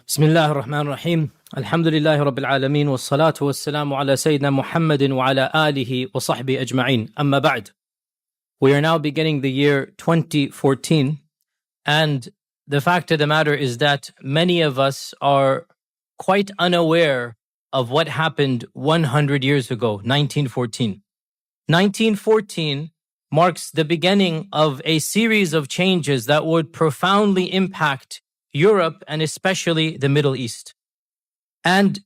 بسم الله الرحمن الرحيم الحمد لله رب العالمين والصلاة والسلام على سيدنا محمد وعلى آله وصحبه أجمعين أما بعد. We are now beginning the year 2014, and the fact of the matter is that many of us are quite unaware of what happened 100 years ago, 1914. 1914 marks the beginning of a series of changes that would profoundly impact Europe and especially the Middle East. And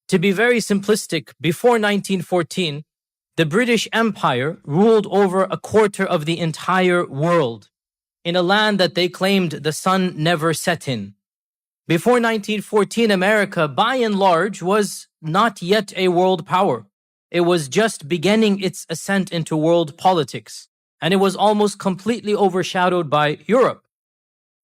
to be very simplistic, before 1914, the British Empire ruled over a quarter of the entire world in a land that they claimed the sun never set in. Before 1914, America, by and large, was not yet a world power. It was just beginning its ascent into world politics, and it was almost completely overshadowed by Europe.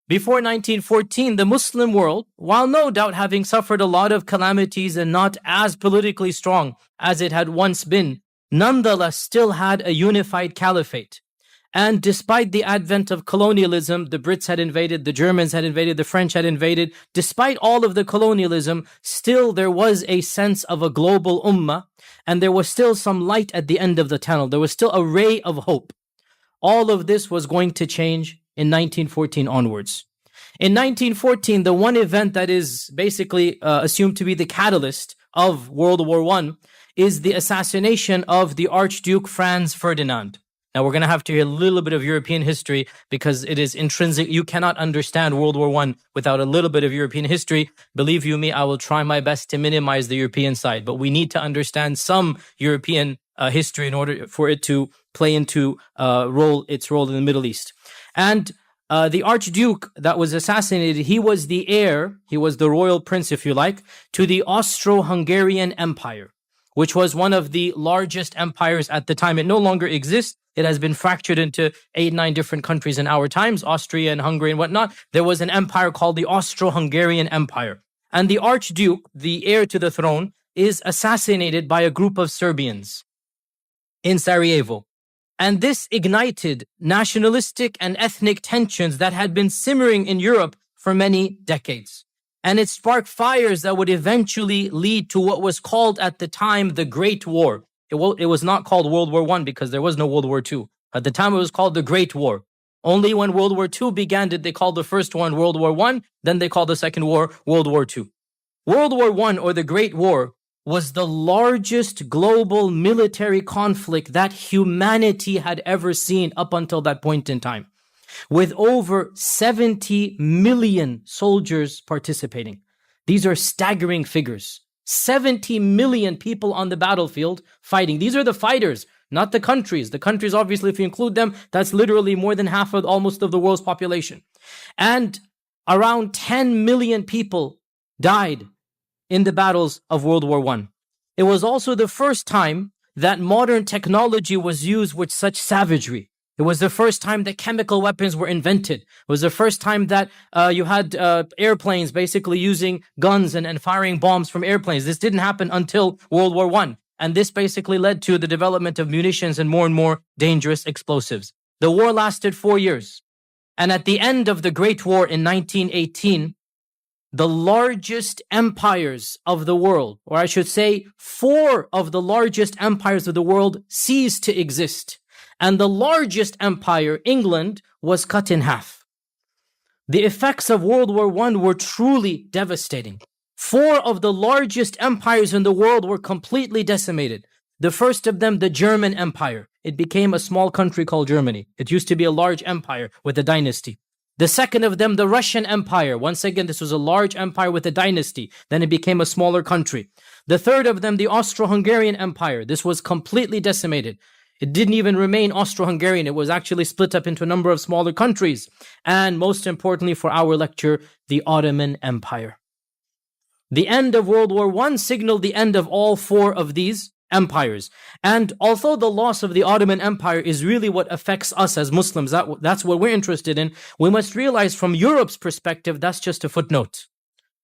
Before 1914, the Muslim world, while no doubt having suffered a lot of calamities and not as politically strong as it had once been, nonetheless still had a unified caliphate. And despite the advent of colonialism, the Brits had invaded, the Germans had invaded, the French had invaded, despite all of the colonialism, still there was a sense of a global ummah, and there was still some light at the end of the tunnel. There was still a ray of hope. All of this was going to change in 1914 onwards. In 1914, the one event that is basically assumed to be the catalyst of World War I is the assassination of the Archduke Franz Ferdinand. Now, we're going to have to hear a little bit of European history because it is intrinsic. You cannot understand World War I without a little bit of European history. Believe you me, I will try my best to minimize the European side, but we need to understand some European history in order for it to play into its role in the Middle East. And the Archduke that was assassinated, he was the heir, he was the royal prince, if you like, to the Austro-Hungarian Empire, which was one of the largest empires at the time. It no longer exists. It has been fractured into 8-9 different countries in our times, Austria and Hungary and whatnot. There was an empire called the Austro-Hungarian Empire. And the Archduke, the heir to the throne, is assassinated by a group of Serbians in Sarajevo. And this ignited nationalistic and ethnic tensions that had been simmering in Europe for many decades. And it sparked fires that would eventually lead to what was called at the time the Great War. It was not called World War I because there was no World War II. At the time, it was called the Great War. Only when World War II began did they call the first one World War I, then they called the second war World War II. World War I, or the Great War, was the largest global military conflict that humanity had ever seen up until that point in time, with over 70 million soldiers participating. These are staggering figures. 70 million people on the battlefield fighting. These are the fighters, not the countries. The countries, obviously, if you include them, that's literally more than half of almost of the world's population. And around 10 million people died in the battles of World War I. It was also the first time that modern technology was used with such savagery. It was the first time that chemical weapons were invented. It was the first time that you had airplanes basically using guns and firing bombs from airplanes. This didn't happen until World War I. And this basically led to the development of munitions and more dangerous explosives. The war lasted 4 years. And at the end of the Great War in 1918, the largest empires of the world, or I should say 4 of the largest empires of the world, ceased to exist. And the largest empire, England, was cut in half. The effects of World War I were truly devastating. 4 of the largest empires in the world were completely decimated. The first of them, the German Empire. It became a small country called Germany. It used to be a large empire with a dynasty. The second of them, the Russian Empire. Once again, this was a large empire with a dynasty. Then it became a smaller country. The third of them, the Austro-Hungarian Empire. This was completely decimated. It didn't even remain Austro-Hungarian. It was actually split up into a number of smaller countries. And most importantly for our lecture, the Ottoman Empire. The end of World War I signaled the end of all 4 of these empires. And although the loss of the Ottoman Empire is really what affects us as Muslims, that's what we're interested in, we must realize from Europe's perspective, that's just a footnote.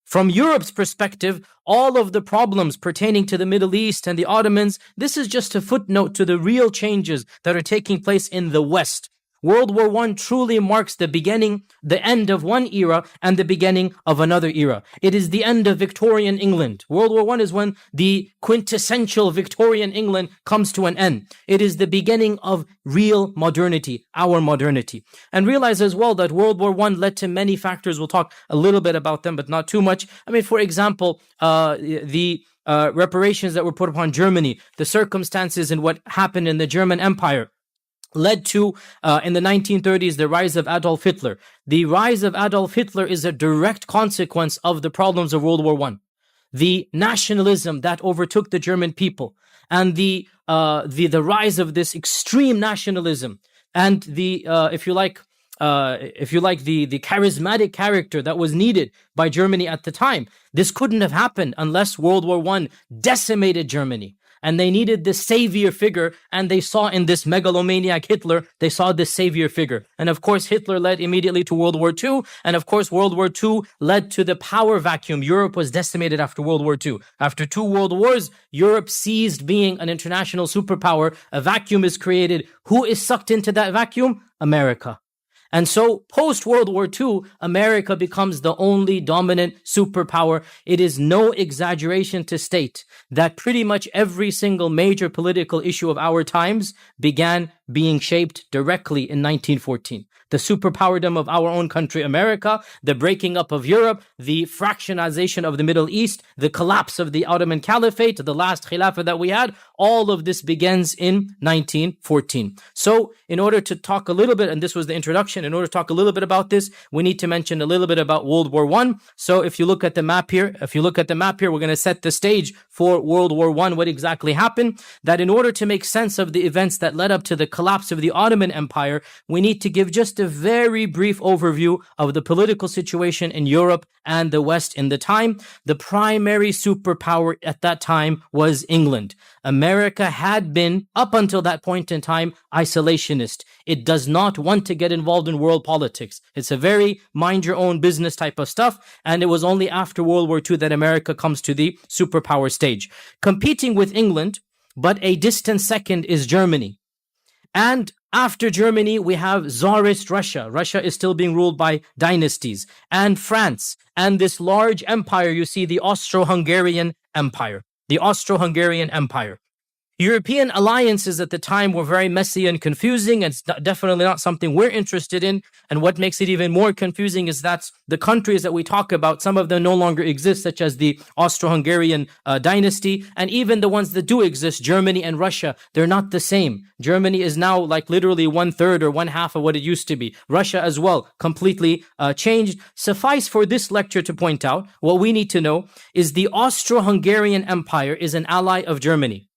From Europe's perspective, all of the problems pertaining to the Middle East and the Ottomans, this is just a footnote to the real changes that are taking place in the West. World War I truly marks the beginning, the end of one era and the beginning of another era. It is the end of Victorian England. World War I is when the quintessential Victorian England comes to an end. It is the beginning of real modernity, our modernity. And realize as well that World War I led to many factors. We'll talk a little bit about them, but not too much. I mean, for example, the reparations that were put upon Germany, the circumstances and what happened in the German Empire led to, in the 1930s, the rise of Adolf Hitler. The rise of Adolf Hitler is a direct consequence of the problems of World War I. The nationalism that overtook the German people and the rise of this extreme nationalism and the charismatic character that was needed by Germany at the time. This couldn't have happened unless World War I decimated Germany. And they needed this savior figure, and they saw in this megalomaniac Hitler, they saw this savior figure. And of course, Hitler led immediately to World War II, and of course, World War II led to the power vacuum. Europe was decimated after World War II. After 2 world wars, Europe ceased being an international superpower. A vacuum is created. Who is sucked into that vacuum? America. And so, post-World War II, America becomes the only dominant superpower. It is no exaggeration to state that pretty much every single major political issue of our times began being shaped directly in 1914. The superpowerdom of our own country, America, the breaking up of Europe, the fractionization of the Middle East, the collapse of the Ottoman Caliphate, the last Khilafah that we had, all of this begins in 1914. So, in order to talk a little bit, and this was the introduction, in order to talk a little bit about this, we need to mention a little bit about World War I. So, if you look at the map here, we're going to set the stage for World War I, what exactly happened. That in order to make sense of the events that led up to the collapse of the Ottoman Empire, we need to give just a very brief overview of the political situation in Europe and the West in the time. The primary superpower at that time was England. America had been, up until that point in time, isolationist. It does not want to get involved in world politics. It's a very mind your own business type of stuff. And it was only after World War II that America comes to the superpower stage. Competing with England, but a distant second, is Germany. And after Germany, we have Tsarist Russia. Russia is still being ruled by dynasties. And France. And this large empire, you see, the Austro-Hungarian Empire. The Austro-Hungarian Empire. European alliances at the time were very messy and confusing, and it's definitely not something we're interested in. And what makes it even more confusing is that the countries that we talk about, some of them no longer exist, such as the Austro-Hungarian dynasty, and even the ones that do exist, Germany and Russia, they're not the same. Germany is now like literally 1/3 or 1/2 of what it used to be. Russia as well, completely changed. Suffice for this lecture to point out, what we need to know is the Austro-Hungarian Empire is an ally of Germany.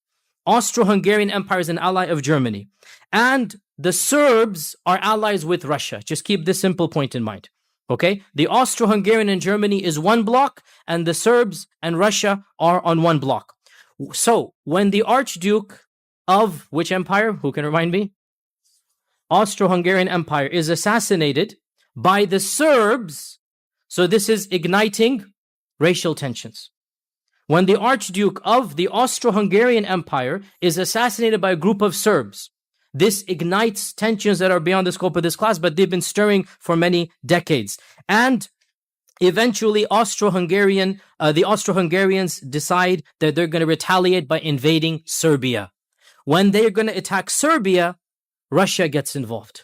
Austro-Hungarian Empire is an ally of Germany. And the Serbs are allies with Russia. Just keep this simple point in mind. Okay? The Austro-Hungarian and Germany is one block, and the Serbs and Russia are on one block. So, when the Archduke of which empire? Who can remind me? Austro-Hungarian Empire is assassinated by the Serbs. So this is igniting racial tensions. When the Archduke of the Austro-Hungarian Empire is assassinated by a group of Serbs, this ignites tensions that are beyond the scope of this class, but they've been stirring for many decades. And eventually, the Austro-Hungarians decide that they're going to retaliate by invading Serbia. When they're going to attack Serbia, Russia gets involved.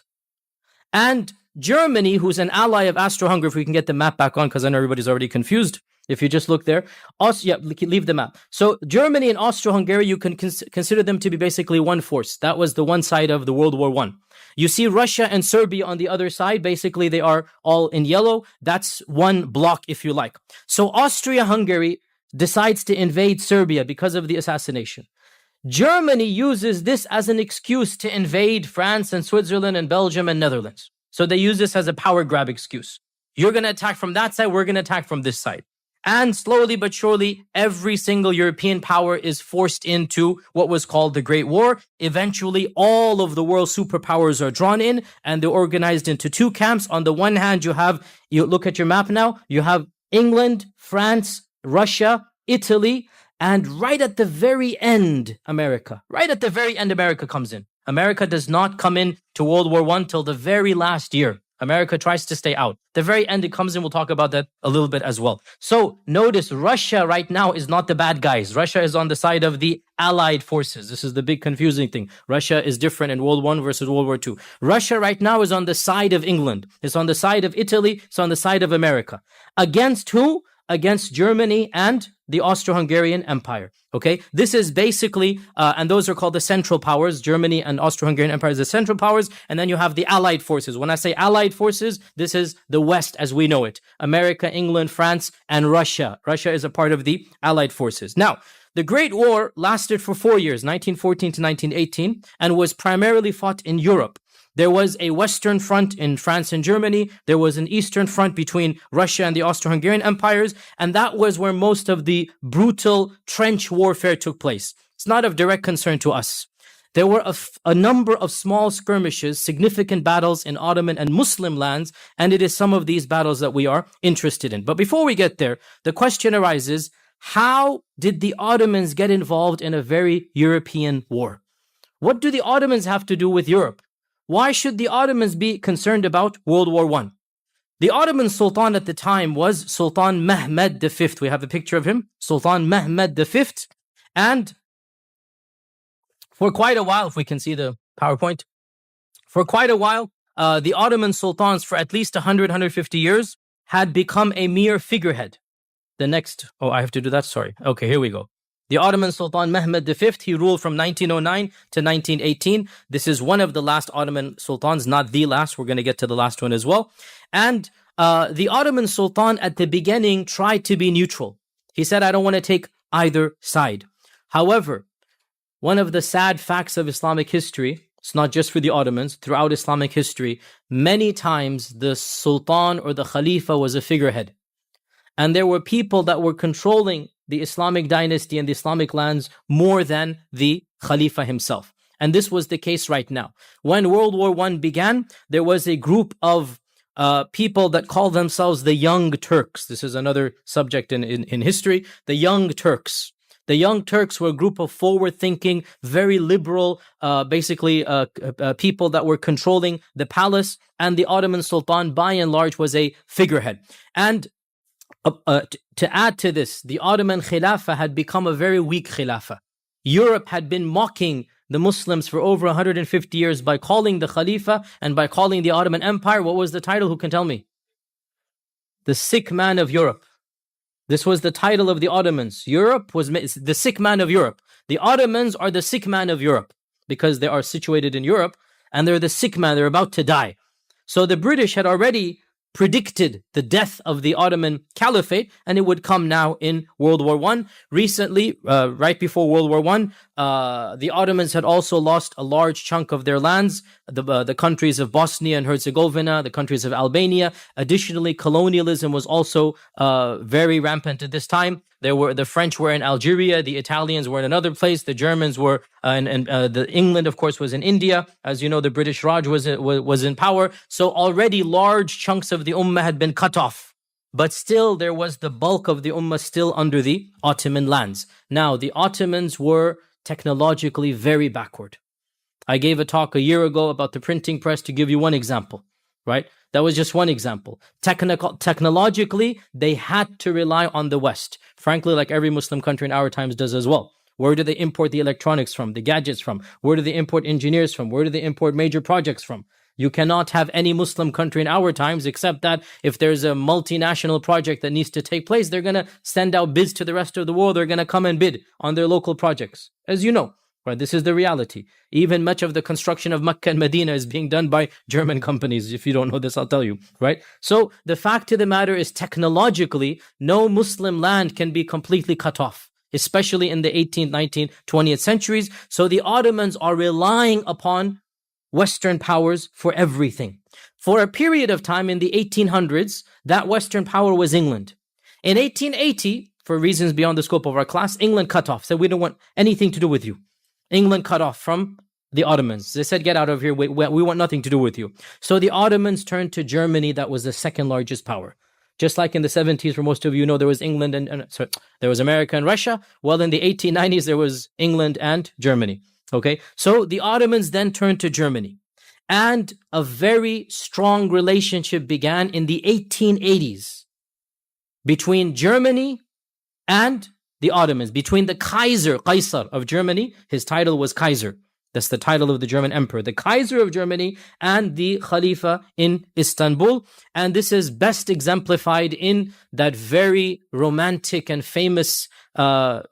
And Germany, who's an ally of Austro-Hungary, if we can get the map back on, because I know everybody's already confused. If you just look there, leave the map. So Germany and Austro-Hungary, you can consider them to be basically one force. That was the one side of the World War I. You see Russia and Serbia on the other side. Basically, they are all in yellow. That's one block, if you like. So Austria-Hungary decides to invade Serbia because of the assassination. Germany uses this as an excuse to invade France and Switzerland and Belgium and Netherlands. So they use this as a power grab excuse. You're going to attack from that side, we're going to attack from this side. And slowly but surely, every single European power is forced into what was called the Great War. Eventually, all of the world superpowers are drawn in, and they're organized into two camps. On the one hand, you look at your map now, you have England, France, Russia, Italy, and right at the very end, America. Right at the very end, America comes in. America does not come in to World War I till the very last year. America tries to stay out. The very end it comes in, we'll talk about that a little bit as well. So notice Russia right now is not the bad guys. Russia is on the side of the Allied forces. This is the big confusing thing. Russia is different in World War I versus World War II. Russia right now is on the side of England. It's on the side of Italy. It's on the side of America. Against who? Against Germany and the Austro-Hungarian Empire. Okay, this is basically, and those are called the Central Powers. Germany and Austro-Hungarian Empire is the Central Powers, and then you have the Allied forces. When I say Allied forces, this is the West as we know it. America, England, France, and Russia. Russia is a part of the Allied forces. Now, the Great War lasted for 4 years, 1914 to 1918, and was primarily fought in Europe. There was a Western front in France and Germany. There was an Eastern front between Russia and the Austro-Hungarian empires. And that was where most of the brutal trench warfare took place. It's not of direct concern to us. There were a number of small skirmishes, significant battles in Ottoman and Muslim lands. And it is some of these battles that we are interested in. But before we get there, the question arises, how did the Ottomans get involved in a very European war? What do the Ottomans have to do with Europe? Why should the Ottomans be concerned about World War I? The Ottoman Sultan at the time was Sultan Mehmed V. We have a picture of him, Sultan Mehmed V. And for quite a while, if we can see the PowerPoint, for quite a while, the Ottoman Sultans for at least 100, 150 years had become a mere figurehead. The next, I have to do that, sorry. Okay, here we go. The Ottoman Sultan Mehmed V, he ruled from 1909 to 1918. This is one of the last Ottoman sultans, not the last. We're going to get to the last one as well. And the Ottoman Sultan at the beginning tried to be neutral. He said, I don't want to take either side. However, one of the sad facts of Islamic history, it's not just for the Ottomans, throughout Islamic history, many times the Sultan or the Khalifa was a figurehead. And there were people that were controlling the Islamic dynasty and the Islamic lands more than the Khalifa himself. And this was the case right now. When World War I began, there was a group of people that called themselves the Young Turks. This is another subject in history. The Young Turks. The Young Turks were a group of forward-thinking, very liberal, people that were controlling the palace. And the Ottoman Sultan, by and large, was a figurehead. And to add to this, the Ottoman Khilafah had become a very weak Khilafah. Europe had been mocking the Muslims for over 150 years by calling the Khalifa and by calling the Ottoman Empire. What was the title? Who can tell me? The sick man of Europe. This was the title of the Ottomans. Europe was the sick man of Europe. The Ottomans are the sick man of Europe because they are situated in Europe and they're the sick man. They're about to die. So the British had already predicted the death of the Ottoman Caliphate, and it would come now in World War I. Recently, right before World War I, the Ottomans had also lost a large chunk of their lands, the countries of Bosnia and Herzegovina, the countries of Albania. Additionally, colonialism was also very rampant at this time. The French were in Algeria, the Italians were in another place, the Germans were, the England, of course, was in India. As you know, the British Raj was in power. So already large chunks of the Ummah had been cut off. But still, there was the bulk of the Ummah still under the Ottoman lands. Now, the Ottomans were technologically very backward. I gave a talk a year ago about the printing press to give you one example, right? That was just one example. Technologically, they had to rely on the West. Frankly, like every Muslim country in our times does as well. Where do they import the electronics from, the gadgets from? Where do they import engineers from? Where do they import major projects from? You cannot have any Muslim country in our times except that if there's a multinational project that needs to take place, they're going to send out bids to the rest of the world. They're going to come and bid on their local projects. As you know, right? This is the reality. Even much of the construction of Mecca and Medina is being done by German companies. If you don't know this, I'll tell you, right? So the fact of the matter is technologically, no Muslim land can be completely cut off, especially in the 18th, 19th, 20th centuries. So the Ottomans are relying upon Western powers for everything. For a period of time in the 1800s, that Western power was England. In 1880, for reasons beyond the scope of our class, England cut off, said we don't want anything to do with you. England cut off from the Ottomans. They said, get out of here, we want nothing to do with you. So the Ottomans turned to Germany, that was the second largest power. Just like in the 70s, where most of you know there was England there was America and Russia. Well, in the 1890s, there was England and Germany. Okay, so the Ottomans then turned to Germany, and a very strong relationship began in the 1880s between Germany and the Ottomans, between the Kaisar of Germany. His title was Kaiser. That's the title of the German emperor, the Kaiser of Germany, and the Khalifa in Istanbul. And this is best exemplified in that very romantic and famous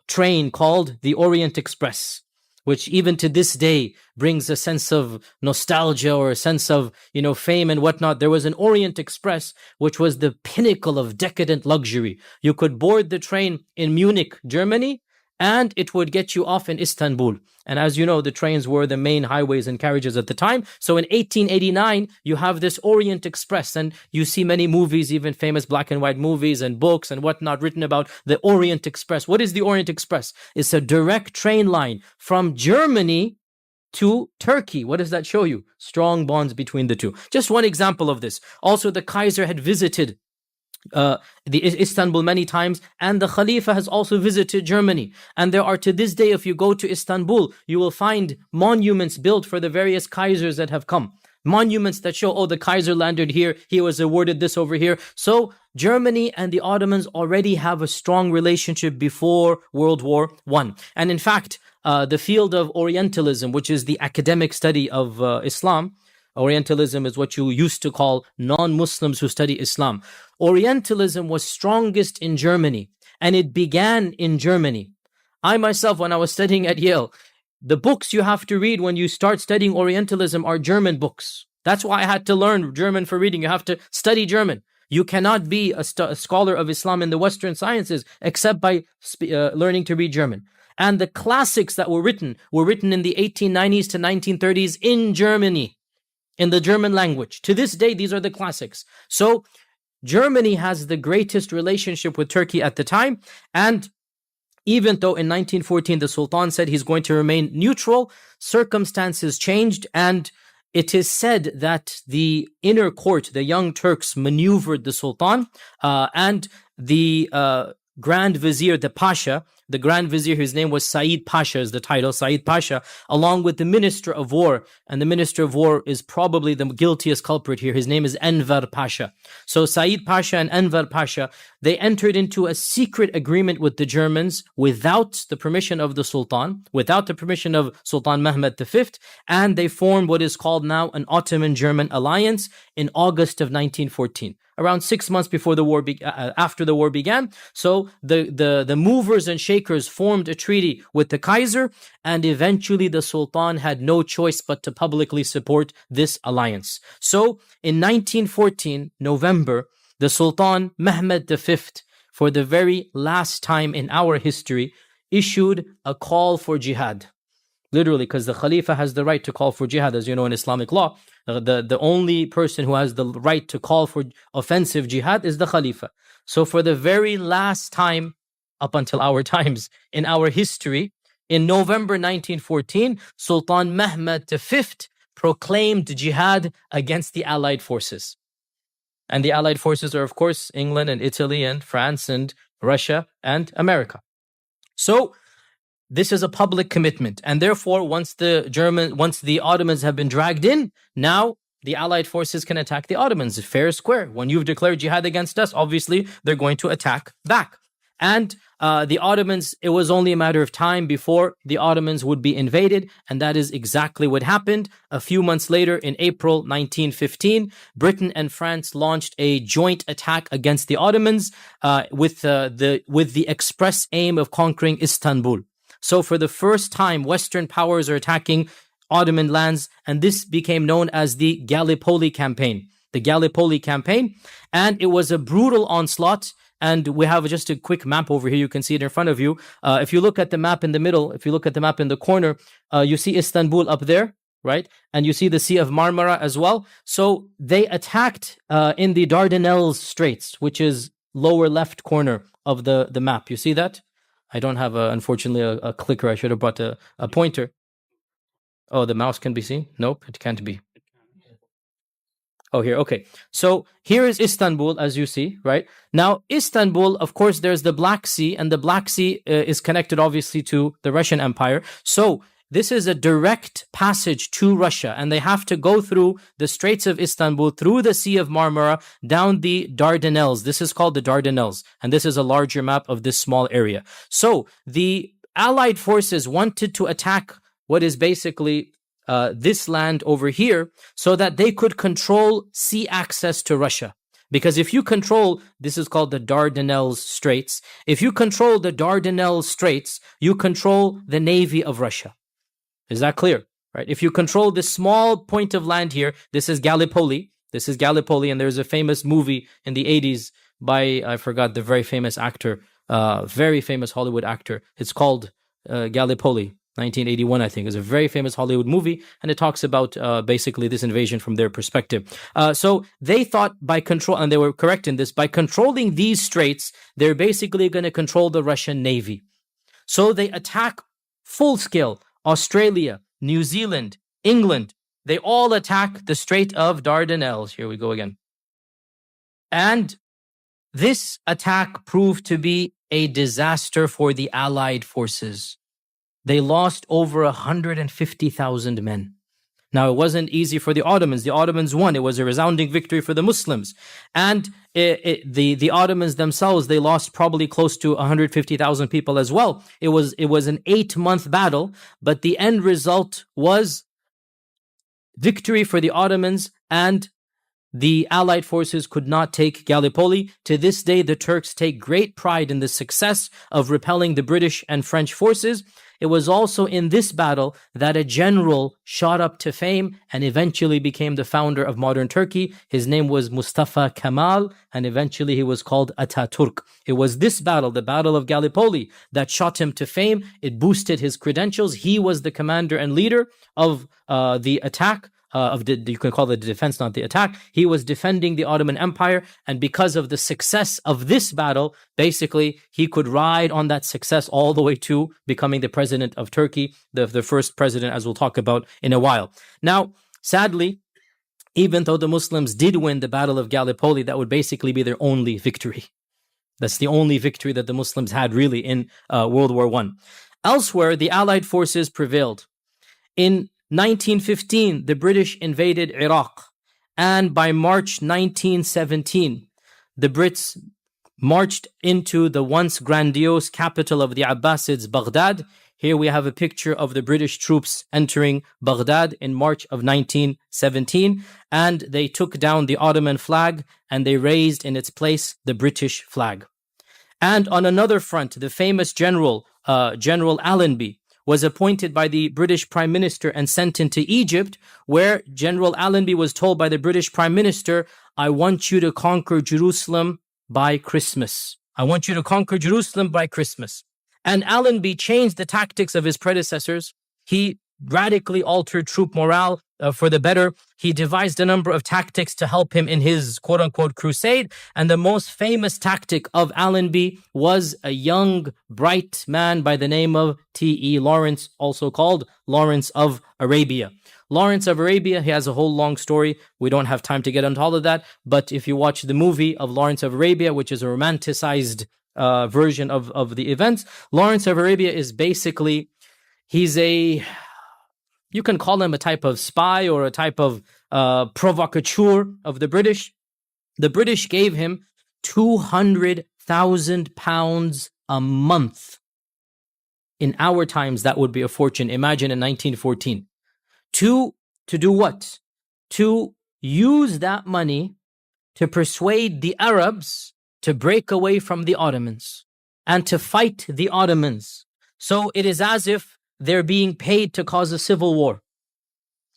train called the Orient Express, which even to this day brings a sense of nostalgia or a sense of, fame and whatnot. There was an Orient Express, which was the pinnacle of decadent luxury. You could board the train in Munich, Germany, and it would get you off in Istanbul. And as you know, the trains were the main highways and carriages at the time. So in 1889, you have this Orient Express, and you see many movies, even famous black and white movies and books and whatnot written about the Orient Express. What is the Orient Express? It's a direct train line from Germany to Turkey. What does that show you? Strong bonds between the two. Just one example of this. Also, the Kaiser had visited the Istanbul many times, and the Khalifa has also visited Germany. And there are, to this day, if you go to Istanbul, you will find monuments built for the various Kaisers that have come. Monuments that show, the Kaiser landed here, he was awarded this over here. So Germany and the Ottomans already have a strong relationship before World War I. And in fact, the field of Orientalism, which is the academic study of Islam, Orientalism is what you used to call non-Muslims who study Islam. Orientalism was strongest in Germany, and it began in Germany. I myself, when I was studying at Yale, the books you have to read when you start studying Orientalism are German books. That's why I had to learn German for reading. You have to study German. You cannot be a scholar of Islam in the Western sciences except by learning to read German. And the classics that were written in the 1890s to 1930s in Germany, in the German language. To this day, these are the classics. So Germany has the greatest relationship with Turkey at the time. And even though in 1914 the Sultan said he's going to remain neutral, circumstances changed, and it is said that the inner court, the Young Turks, maneuvered the Sultan, and the Grand Vizier, the Pasha, the Grand Vizier, his name was Said Pasha, is the title, Said Pasha, along with the Minister of War. And the Minister of War is probably the guiltiest culprit here. His name is Enver Pasha. So Said Pasha and Enver Pasha, they entered into a secret agreement with the Germans without the permission of the Sultan, without the permission of Sultan Mehmed V, and they formed what is called now an Ottoman-German alliance in August of 1914. Around 6 months before the war, after the war began. So the movers and shakers formed a treaty with the Kaiser, and eventually the Sultan had no choice but to publicly support this alliance. So in 1914, November, the Sultan Mehmed V, for the very last time in our history, issued a call for jihad. Literally, because the Khalifa has the right to call for jihad, as you know, in Islamic law. The only person who has the right to call for offensive jihad is the Khalifa. So for the very last time, up until our times, in our history, in November 1914, Sultan Mehmed V proclaimed jihad against the Allied forces. And the Allied forces are, of course, England and Italy and France and Russia and America. So this is a public commitment, and therefore, once the Ottomans have been dragged in, now the Allied forces can attack the Ottomans. Fair square. When you've declared jihad against us, obviously they're going to attack back. And the Ottomans, it was only a matter of time before the Ottomans would be invaded, and that is exactly what happened. A few months later, in April 1915, Britain and France launched a joint attack against the Ottomans with the express aim of conquering Istanbul. So for the first time, Western powers are attacking Ottoman lands, and this became known as the Gallipoli campaign. The Gallipoli campaign, and it was a brutal onslaught. And we have just a quick map over here. You can see it in front of you. If you look at the map in the middle, if you look at the map in the corner, you see Istanbul up there, right? And you see the Sea of Marmara as well. So they attacked in the Dardanelles Straits, which is lower left corner of the map. You see that? I don't have, unfortunately, a clicker. I should have brought a pointer. Oh, the mouse can be seen? Nope, it can't be. Oh, here, okay. So here is Istanbul, as you see, right? Now, Istanbul, of course, there's the Black Sea, and the Black Sea is connected, obviously, to the Russian Empire. So this is a direct passage to Russia, and they have to go through the Straits of Istanbul, through the Sea of Marmara, down the Dardanelles. This is called the Dardanelles, and this is a larger map of this small area. So the Allied forces wanted to attack what is basically this land over here, so that they could control sea access to Russia. Because if you control, this is called the Dardanelles Straits, if you control the Dardanelles Straits, you control the navy of Russia. Is that clear? Right? If you control this small point of land here, this is Gallipoli. This is Gallipoli, and there's a famous movie in the 80s by, I forgot the very famous actor, very famous Hollywood actor. It's called Gallipoli. 1981, I think, is a very famous Hollywood movie, and it talks about basically this invasion from their perspective. So they thought by control, and they were correct in this, by controlling these straits, they're basically going to control the Russian navy. So they attack full scale Australia, New Zealand, England. They all attack the Strait of Dardanelles. Here we go again. And this attack proved to be a disaster for the Allied forces. They lost over 150,000 men. Now, it wasn't easy for the Ottomans. The Ottomans won. It was a resounding victory for the Muslims. And the Ottomans themselves, they lost probably close to 150,000 people as well. It was an 8-month battle, but the end result was victory for the Ottomans, and the Allied forces could not take Gallipoli. To this day, the Turks take great pride in the success of repelling the British and French forces. It was also in this battle that a general shot up to fame and eventually became the founder of modern Turkey. His name was Mustafa Kemal, and eventually he was called Ataturk. It was this battle, the Battle of Gallipoli, that shot him to fame. It boosted his credentials. He was the commander and leader of the attack. You can call it the defense, not the attack. He was defending the Ottoman Empire, and because of the success of this battle, basically, he could ride on that success all the way to becoming the president of Turkey, the first president, as we'll talk about in a while. Now, sadly, even though the Muslims did win the Battle of Gallipoli, that would basically be their only victory. That's the only victory that the Muslims had really in World War I. Elsewhere, the Allied forces prevailed. In 1915, the British invaded Iraq, and by March 1917, the Brits marched into the once grandiose capital of the Abbasids, Baghdad. Here we have a picture of the British troops entering Baghdad in March of 1917, and they took down the Ottoman flag and they raised in its place the British flag. And on another front, the famous General Allenby was appointed by the British Prime Minister and sent into Egypt, where General Allenby was told by the British Prime Minister, I want you to conquer Jerusalem by Christmas. I want you to conquer Jerusalem by Christmas. And Allenby changed the tactics of his predecessors. He radically altered troop morale for the better. He devised a number of tactics to help him in his quote-unquote crusade. And the most famous tactic of Allenby was a young, bright man by the name of T.E. Lawrence, also called Lawrence of Arabia. Lawrence of Arabia, he has a whole long story. We don't have time to get into all of that. But if you watch the movie of Lawrence of Arabia, which is a romanticized version of the events, Lawrence of Arabia is basically, you can call him a type of spy or a type of provocateur of the British. The British gave him 200,000 pounds a month. In our times, that would be a fortune. Imagine in 1914. To do what? To use that money to persuade the Arabs to break away from the Ottomans and to fight the Ottomans. So it is as if they're being paid to cause a civil war.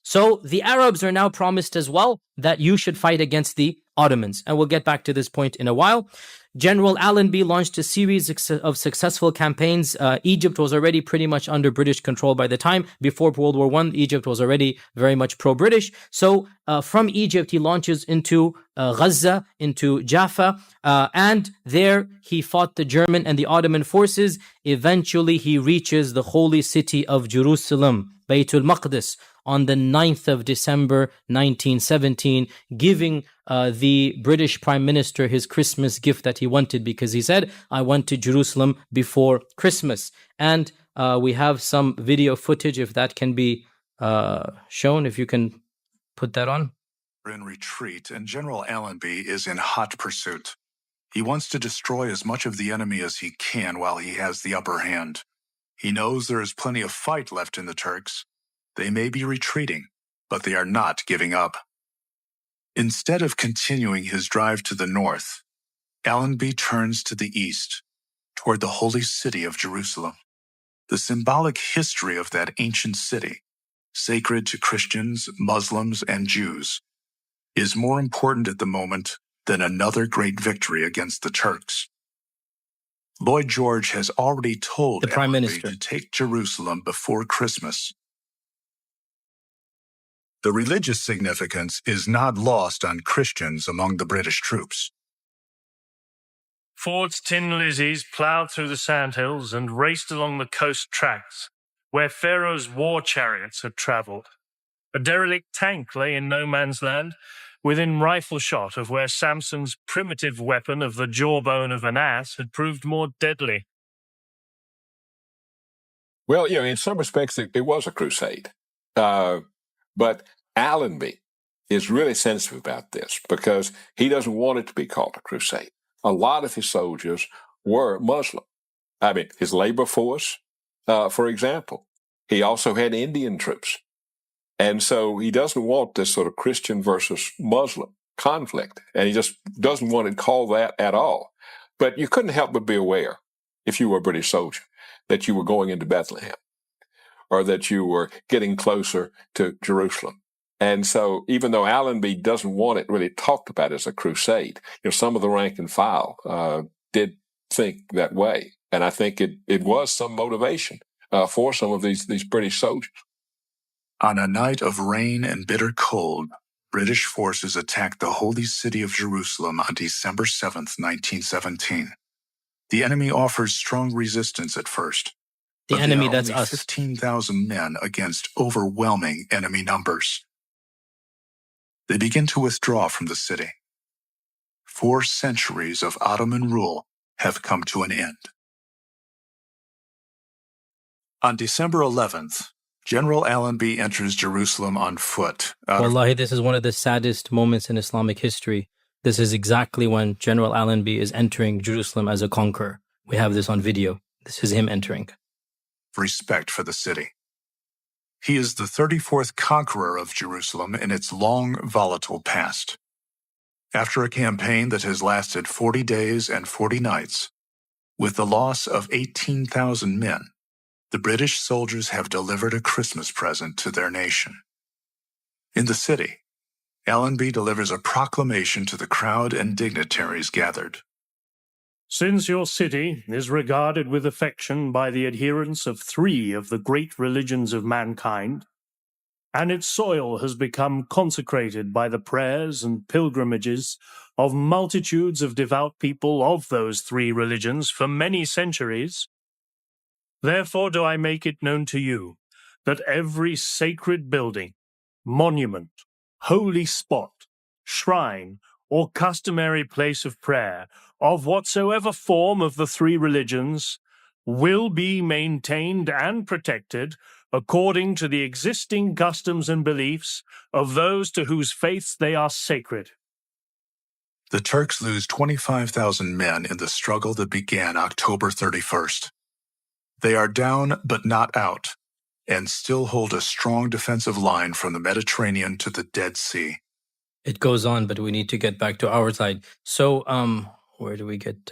So the Arabs are now promised as well that you should fight against the Ottomans. And we'll get back to this point in a while. General Allenby launched a series of successful campaigns. Egypt was already pretty much under British control by the time. Before World War I, Egypt was already very much pro-British. So from Egypt, he launches into Gaza, into Jaffa, and there he fought the German and the Ottoman forces. Eventually, he reaches the holy city of Jerusalem, Baytul Maqdis, on the 9th of December 1917, giving the British Prime Minister his Christmas gift that he wanted, because he said, I went to Jerusalem before Christmas. And We have some video footage, if that can be shown, if you can put that on. In retreat, and General Allenby is in hot pursuit. He wants to destroy as much of the enemy as he can while he has the upper hand. He knows there is plenty of fight left in the Turks. They may be retreating, but they are not giving up. Instead of continuing his drive to the north, Allenby turns to the east, toward the holy city of Jerusalem. The symbolic history of that ancient city, sacred to Christians, Muslims, and Jews, is more important at the moment than another great victory against the Turks. Lloyd George has already told the Prime Allenby Minister to take Jerusalem before Christmas. The religious significance is not lost on Christians among the British troops. Ford's Tin Lizzies ploughed through the sandhills and raced along the coast tracks, where Pharaoh's war chariots had travelled. A derelict tank lay in no man's land, within rifle shot of where Samson's primitive weapon of the jawbone of an ass had proved more deadly. Well, in some respects, it was a crusade. But Allenby is really sensitive about this because he doesn't want it to be called a crusade. A lot of his soldiers were Muslim. I mean, his labor force, for example. He also had Indian troops. And so he doesn't want this sort of Christian versus Muslim conflict. And he just doesn't want to call that at all. But you couldn't help but be aware, if you were a British soldier, that you were going into Bethlehem or that you were getting closer to Jerusalem. And so even though Allenby doesn't want it really talked about as a crusade, some of the rank and file did think that way. And I think it was some motivation for some of these British soldiers. On a night of rain and bitter cold, British forces attacked the holy city of Jerusalem on December 7th, 1917. The enemy offers strong resistance at first. The enemy, that's us. 15,000 men against overwhelming enemy numbers. They begin to withdraw from the city. 4 centuries of Ottoman rule have come to an end. On December 11th, General Allenby enters Jerusalem on foot. Wallahi, this is one of the saddest moments in Islamic history. This is exactly when General Allenby is entering Jerusalem as a conqueror. We have this on video. This is him entering. Respect for the city. He is the 34th conqueror of Jerusalem in its long, volatile past. After a campaign that has lasted 40 days and 40 nights, with the loss of 18,000 men, the British soldiers have delivered a Christmas present to their nation. In the city, Allenby delivers a proclamation to the crowd and dignitaries gathered. Since your city is regarded with affection by the adherents of 3 of the great religions of mankind, and its soil has become consecrated by the prayers and pilgrimages of multitudes of devout people of those 3 religions for many centuries, therefore do I make it known to you that every sacred building, monument, holy spot, shrine, or customary place of prayer, of whatsoever form of the 3 religions, will be maintained and protected according to the existing customs and beliefs of those to whose faiths they are sacred. The Turks lose 25,000 men in the struggle that began October 31st. They are down but not out, and still hold a strong defensive line from the Mediterranean to the Dead Sea. It goes on, but we need to get back to our side. So, where do we get...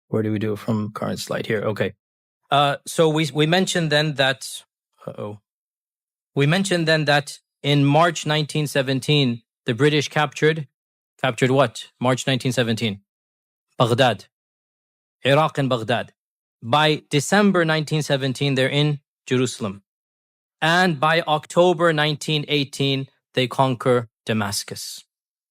Where do we do it from current slide here? Okay. So we mentioned then that... We mentioned then that in March 1917, the British captured what? March 1917. Baghdad. Iraq and Baghdad. By December 1917, they're in Jerusalem. And by October 1918, they conquer Damascus.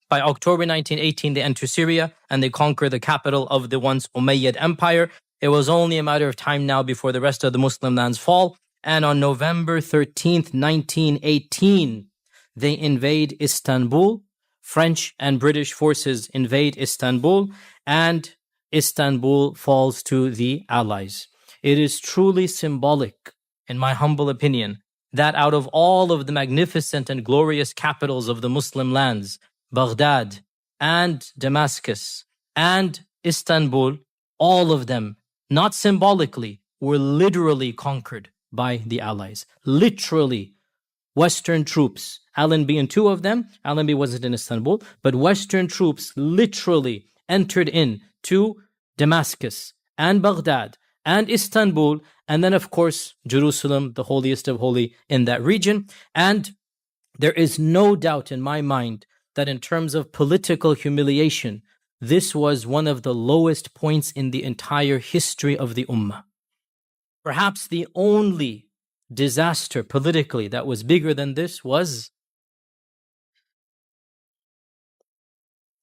By October 1918, they enter Syria and they conquer the capital of the once Umayyad Empire. It was only a matter of time now before the rest of the Muslim lands fall. And on November 13th, 1918, they invade Istanbul. French and British forces invade Istanbul. And Istanbul falls to the Allies. It is truly symbolic, in my humble opinion, that out of all of the magnificent and glorious capitals of the Muslim lands, Baghdad and Damascus and Istanbul, all of them, not symbolically, were literally conquered by the Allies. Literally, Western troops, Allenby and two of them, Allenby wasn't in Istanbul, but Western troops literally entered in to Damascus and Baghdad and Istanbul, and then of course Jerusalem, the holiest of holy in that region. And there is no doubt in my mind that in terms of political humiliation, this was one of the lowest points in the entire history of the Ummah. Perhaps the only disaster politically that was bigger than this was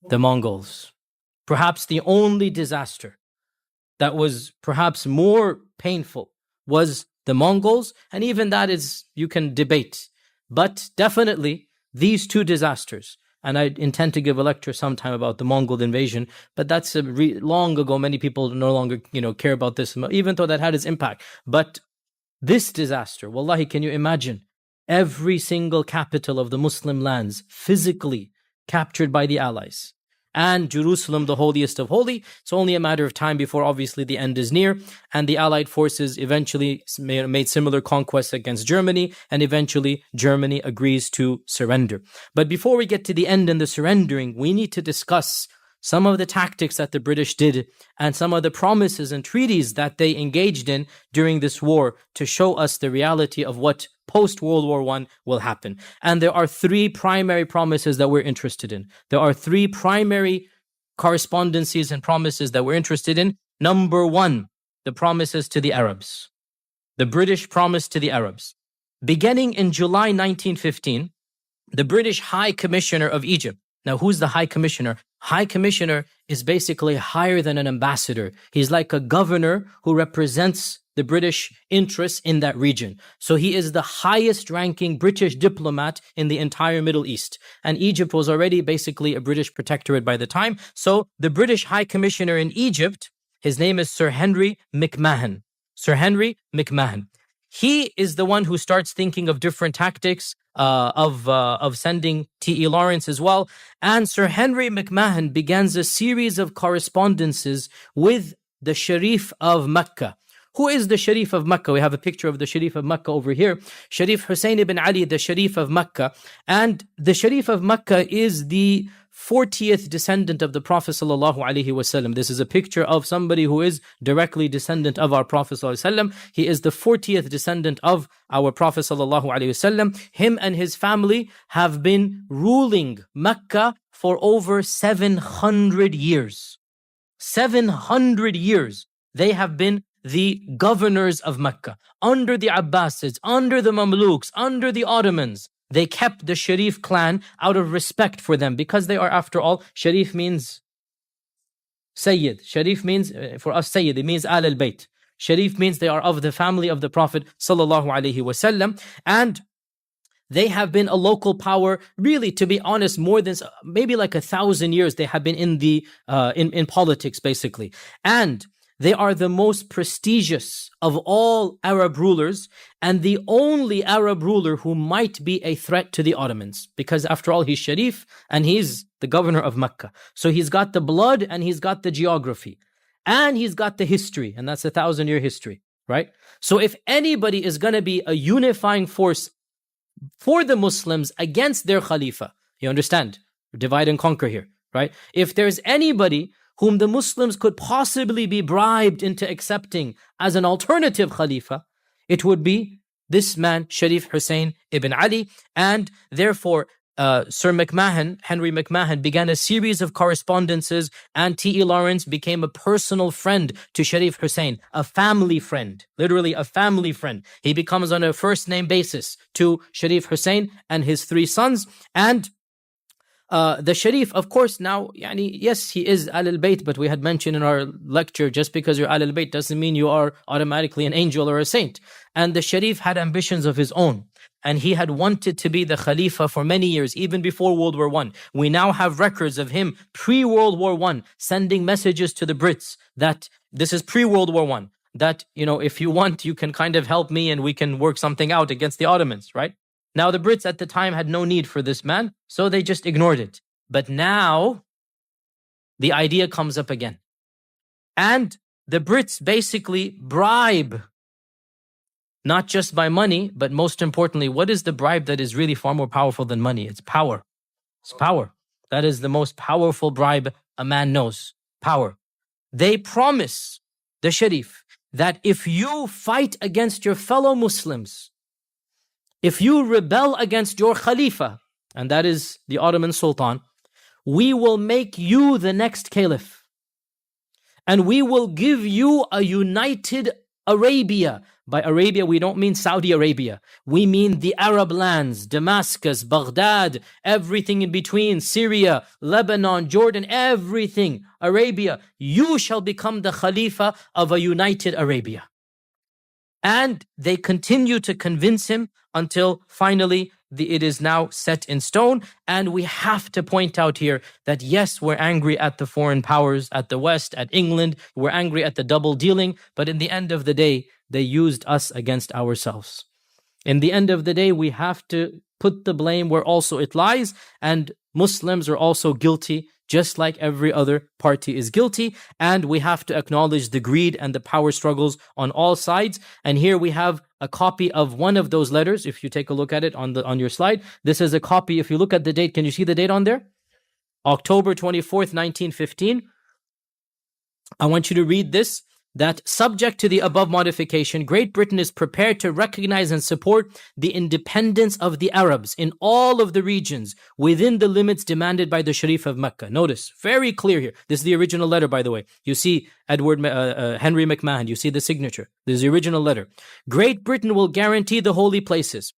the Mongols. Perhaps the only disaster that was perhaps more painful was the Mongols, and even that is, you can debate. But definitely these two disasters, and I intend to give a lecture sometime about the Mongol invasion, but that's long ago. Many people no longer care about this, even though that had its impact. But this disaster, wallahi, can you imagine every single capital of the Muslim lands physically captured by the Allies? And Jerusalem, the holiest of holy, it's only a matter of time before obviously the end is near, and the Allied forces eventually made similar conquests against Germany, and eventually Germany agrees to surrender. But before we get to the end and the surrendering, we need to discuss some of the tactics that the British did and some of the promises and treaties that they engaged in during this war to show us the reality of what post-World War I will happen. And there are three primary promises that we're interested in. There are three primary correspondences and promises that we're interested in. Number one, the promises to the Arabs. The British promise to the Arabs. Beginning in July 1915, the British High Commissioner of Egypt. Now, who's the High Commissioner? High Commissioner is basically higher than an ambassador. He's like a governor who represents the British interests in that region. So he is the highest ranking British diplomat in the entire Middle East. And Egypt was already basically a British protectorate by the time. So the British High Commissioner in Egypt, his name is Sir Henry McMahon. Sir Henry McMahon. He is the one who starts thinking of different tactics of sending T.E. Lawrence as well. And Sir Henry McMahon begins a series of correspondences with the Sharif of Mecca. Who is the Sharif of Mecca? We have a picture of the Sharif of Mecca over here. Sharif Hussein ibn Ali, the Sharif of Mecca. And the Sharif of Mecca is the 40th descendant of the Prophet sallallahu alaihi wasallam. This is a picture of somebody who is directly descendant of our Prophet sallallahu alaihi wasallam. He is the 40th descendant of our Prophet sallallahu alaihi wasallam. Him and his family have been ruling Mecca for over 700 years. 700 years they have been the governors of Mecca. Under the Abbasids, under the Mamluks, under the Ottomans, they kept the Sharif clan out of respect for them, because they are, after all, Sharif means Sayyid. Sharif means, for us, Sayyid, it means Al al-Bayt. Sharif means they are of the family of the Prophet sallallahu alaihi wasallam, and they have been a local power, really, to be honest, more than maybe like 1,000 years. They have been in the in politics, basically, and they are the most prestigious of all Arab rulers, and the only Arab ruler who might be a threat to the Ottomans, because after all, he's Sharif and he's the governor of Mecca. So he's got the blood and he's got the geography and he's got the history, and that's 1,000-year history, right? So if anybody is going to be a unifying force for the Muslims against their Khalifa, you understand? Divide and conquer here, right? If there's anybody whom the Muslims could possibly be bribed into accepting as an alternative Khalifa, it would be this man, Sharif Hussein ibn Ali. And therefore, Sir McMahon, Henry McMahon, began a series of correspondences, and T.E. Lawrence became a personal friend to Sharif Hussein, a family friend, literally a family friend. He becomes on a first name basis to Sharif Hussein and his three sons. And the Sharif, of course, now, yes, he is Ahlul Bayt, but we had mentioned in our lecture, just because you're Ahlul Bayt doesn't mean you are automatically an angel or a saint. And the Sharif had ambitions of his own. And he had wanted to be the Khalifa for many years, even before World War I. We now have records of him pre-World War I sending messages to the Brits that this is pre-World War I, that, if you want, you can kind of help me and we can work something out against the Ottomans, right? Now, the Brits at the time had no need for this man, so they just ignored it. But now, the idea comes up again. And the Brits basically bribe, not just by money, but most importantly, what is the bribe that is really far more powerful than money? It's power. It's power. That is the most powerful bribe a man knows. Power. They promise the Sharif that if you fight against your fellow Muslims, if you rebel against your Khalifa, and that is the Ottoman Sultan, we will make you the next Caliph. And we will give you a united Arabia. By Arabia, we don't mean Saudi Arabia. We mean the Arab lands, Damascus, Baghdad, everything in between, Syria, Lebanon, Jordan, everything, Arabia. You shall become the Khalifa of a united Arabia. And they continue to convince him until finally it is now set in stone. And we have to point out here that yes, we're angry at the foreign powers, at the West, at England. We're angry at the double dealing. But in the end of the day, they used us against ourselves. In the end of the day, we have to put the blame where also it lies. And Muslims are also guilty, just like every other party is guilty. And we have to acknowledge the greed and the power struggles on all sides. And here we have a copy of one of those letters. If you take a look at it on your slide, this is a copy. If you look at the date, can you see the date on there? October 24th, 1915. I want you to read this. That subject to the above modification, Great Britain is prepared to recognize and support the independence of the Arabs in all of the regions within the limits demanded by the Sharif of Mecca. Notice, very clear here. This is the original letter, by the way. You see Henry McMahon. You see the signature. This is the original letter. Great Britain will guarantee the holy places,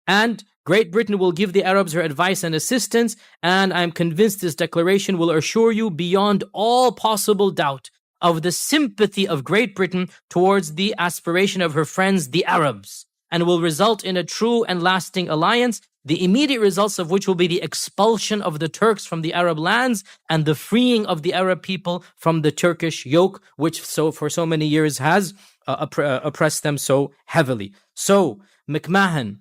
and Great Britain will give the Arabs her advice and assistance, and I'm convinced this declaration will assure you beyond all possible doubt of the sympathy of Great Britain towards the aspiration of her friends, the Arabs, and will result in a true and lasting alliance, the immediate results of which will be the expulsion of the Turks from the Arab lands and the freeing of the Arab people from the Turkish yoke, which for so many years has oppressed them so heavily. So, McMahon,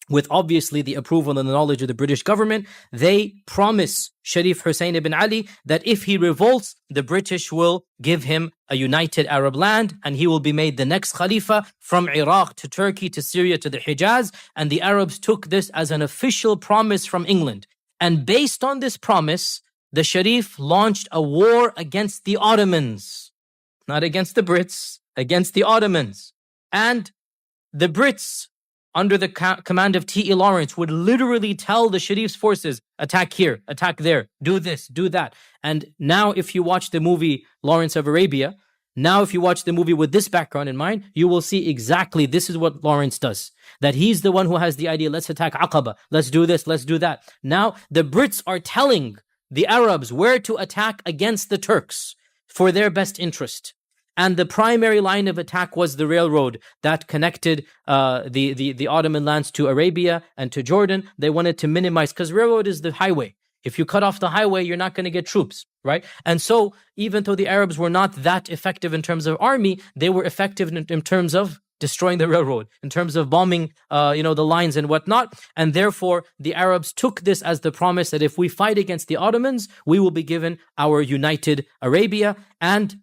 with obviously the approval and the knowledge of the British government, they promise Sharif Hussein ibn Ali that if he revolts, the British will give him a united Arab land and he will be made the next Khalifa from Iraq to Turkey to Syria to the Hijaz. And the Arabs took this as an official promise from England. And based on this promise, the Sharif launched a war against the Ottomans, not against the Brits, against the Ottomans. And the Brits, under the command of T.E. Lawrence, would literally tell the Sharif's forces, attack here, attack there, do this, do that. And now if you watch the movie Lawrence of Arabia, now if you watch the movie with this background in mind, you will see exactly this is what Lawrence does. That he's the one who has the idea, let's attack Aqaba, let's do this, let's do that. Now the Brits are telling the Arabs where to attack against the Turks for their best interest. And the primary line of attack was the railroad that connected the Ottoman lands to Arabia and to Jordan. They wanted to minimize, because railroad is the highway. If you cut off the highway, you're not going to get troops, right? And so even though the Arabs were not that effective in terms of army, they were effective in terms of destroying the railroad, in terms of bombing, the lines and whatnot. And therefore, the Arabs took this as the promise that if we fight against the Ottomans, we will be given our united Arabia. And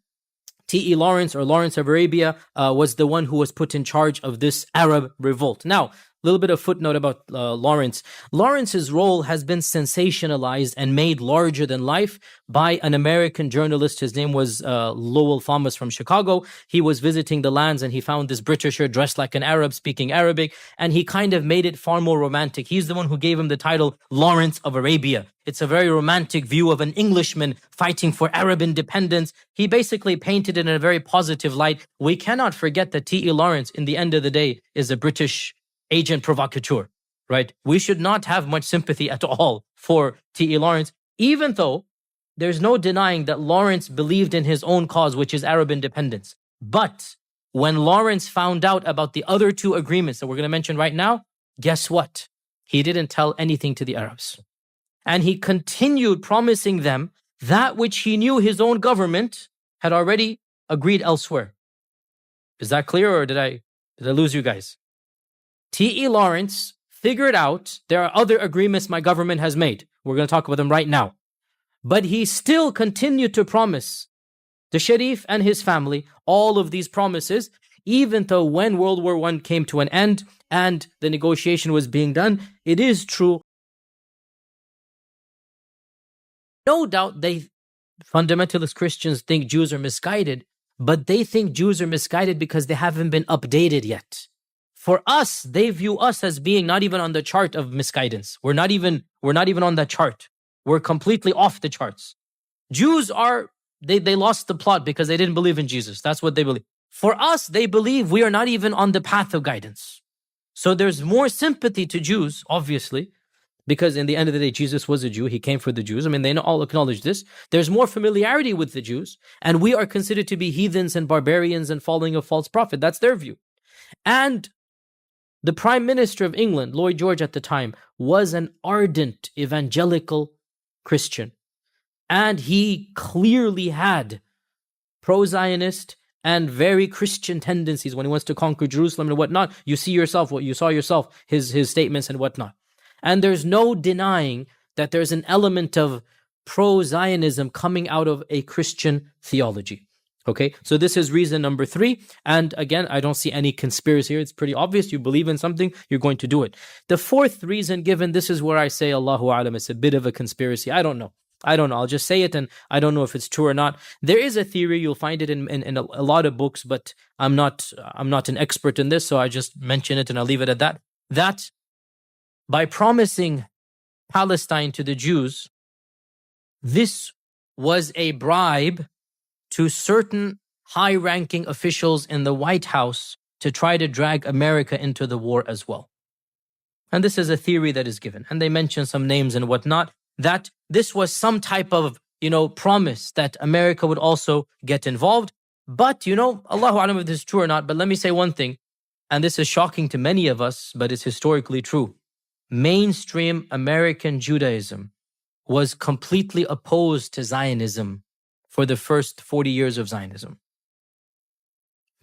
T.E. Lawrence, or Lawrence of Arabia, was the one who was put in charge of this Arab revolt. Now, a little bit of footnote about Lawrence. Lawrence's role has been sensationalized and made larger than life by an American journalist. His name was Lowell Thomas from Chicago. He was visiting the lands and he found this Britisher dressed like an Arab, speaking Arabic, and he kind of made it far more romantic. He's the one who gave him the title Lawrence of Arabia. It's a very romantic view of an Englishman fighting for Arab independence. He basically painted it in a very positive light. We cannot forget that T.E. Lawrence, in the end of the day, is a British agent provocateur. right? We should not have much sympathy at all for T.E. Lawrence, even though there's no denying that Lawrence believed in his own cause, which is Arab independence. But when Lawrence found out about the other two agreements that we're going to mention right now, guess what? He didn't tell anything to the Arabs. And he continued promising them that which he knew his own government had already agreed elsewhere. Is that clear, or did I lose you guys? T.E. Lawrence figured out there are other agreements my government has made. We're going to talk about them right now. But he still continued to promise the Sharif and his family all of these promises, even though when World War I came to an end and the negotiation was being done, it is true. No doubt fundamentalist Christians think Jews are misguided, but they think Jews are misguided because they haven't been updated yet. For us, they view us as being not even on the chart of misguidance. We're not even on that chart. We're completely off the charts. Jews they lost the plot because they didn't believe in Jesus. That's what they believe. For us, they believe we are not even on the path of guidance. So there's more sympathy to Jews, obviously, because in the end of the day, Jesus was a Jew. He came for the Jews. I mean, they all acknowledge this. There's more familiarity with the Jews, and we are considered to be heathens and barbarians and following a false prophet. That's their view. And the Prime Minister of England, Lloyd George at the time, was an ardent evangelical Christian. And he clearly had pro-Zionist and very Christian tendencies when he wants to conquer Jerusalem and whatnot. You saw yourself, his statements and whatnot. And there's no denying that there's an element of pro-Zionism coming out of a Christian theology. Okay, so this is reason number 3. And again, I don't see any conspiracy here. It's pretty obvious. You believe in something, you're going to do it. The 4th reason given, this is where I say, Allahu Alam, it's a bit of a conspiracy. I don't know. I'll just say it, and I don't know if it's true or not. There is a theory. You'll find it in a lot of books, but I'm not an expert in this, so I just mention it and I'll leave it at that. That by promising Palestine to the Jews, this was a bribe to certain high-ranking officials in the White House to try to drag America into the war as well. And this is a theory that is given. And they mention some names and whatnot, that this was some type of, promise that America would also get involved. But, Allahu Alam if this is true or not, but let me say one thing, and this is shocking to many of us, but it's historically true. Mainstream American Judaism was completely opposed to Zionism for the first 40 years of Zionism.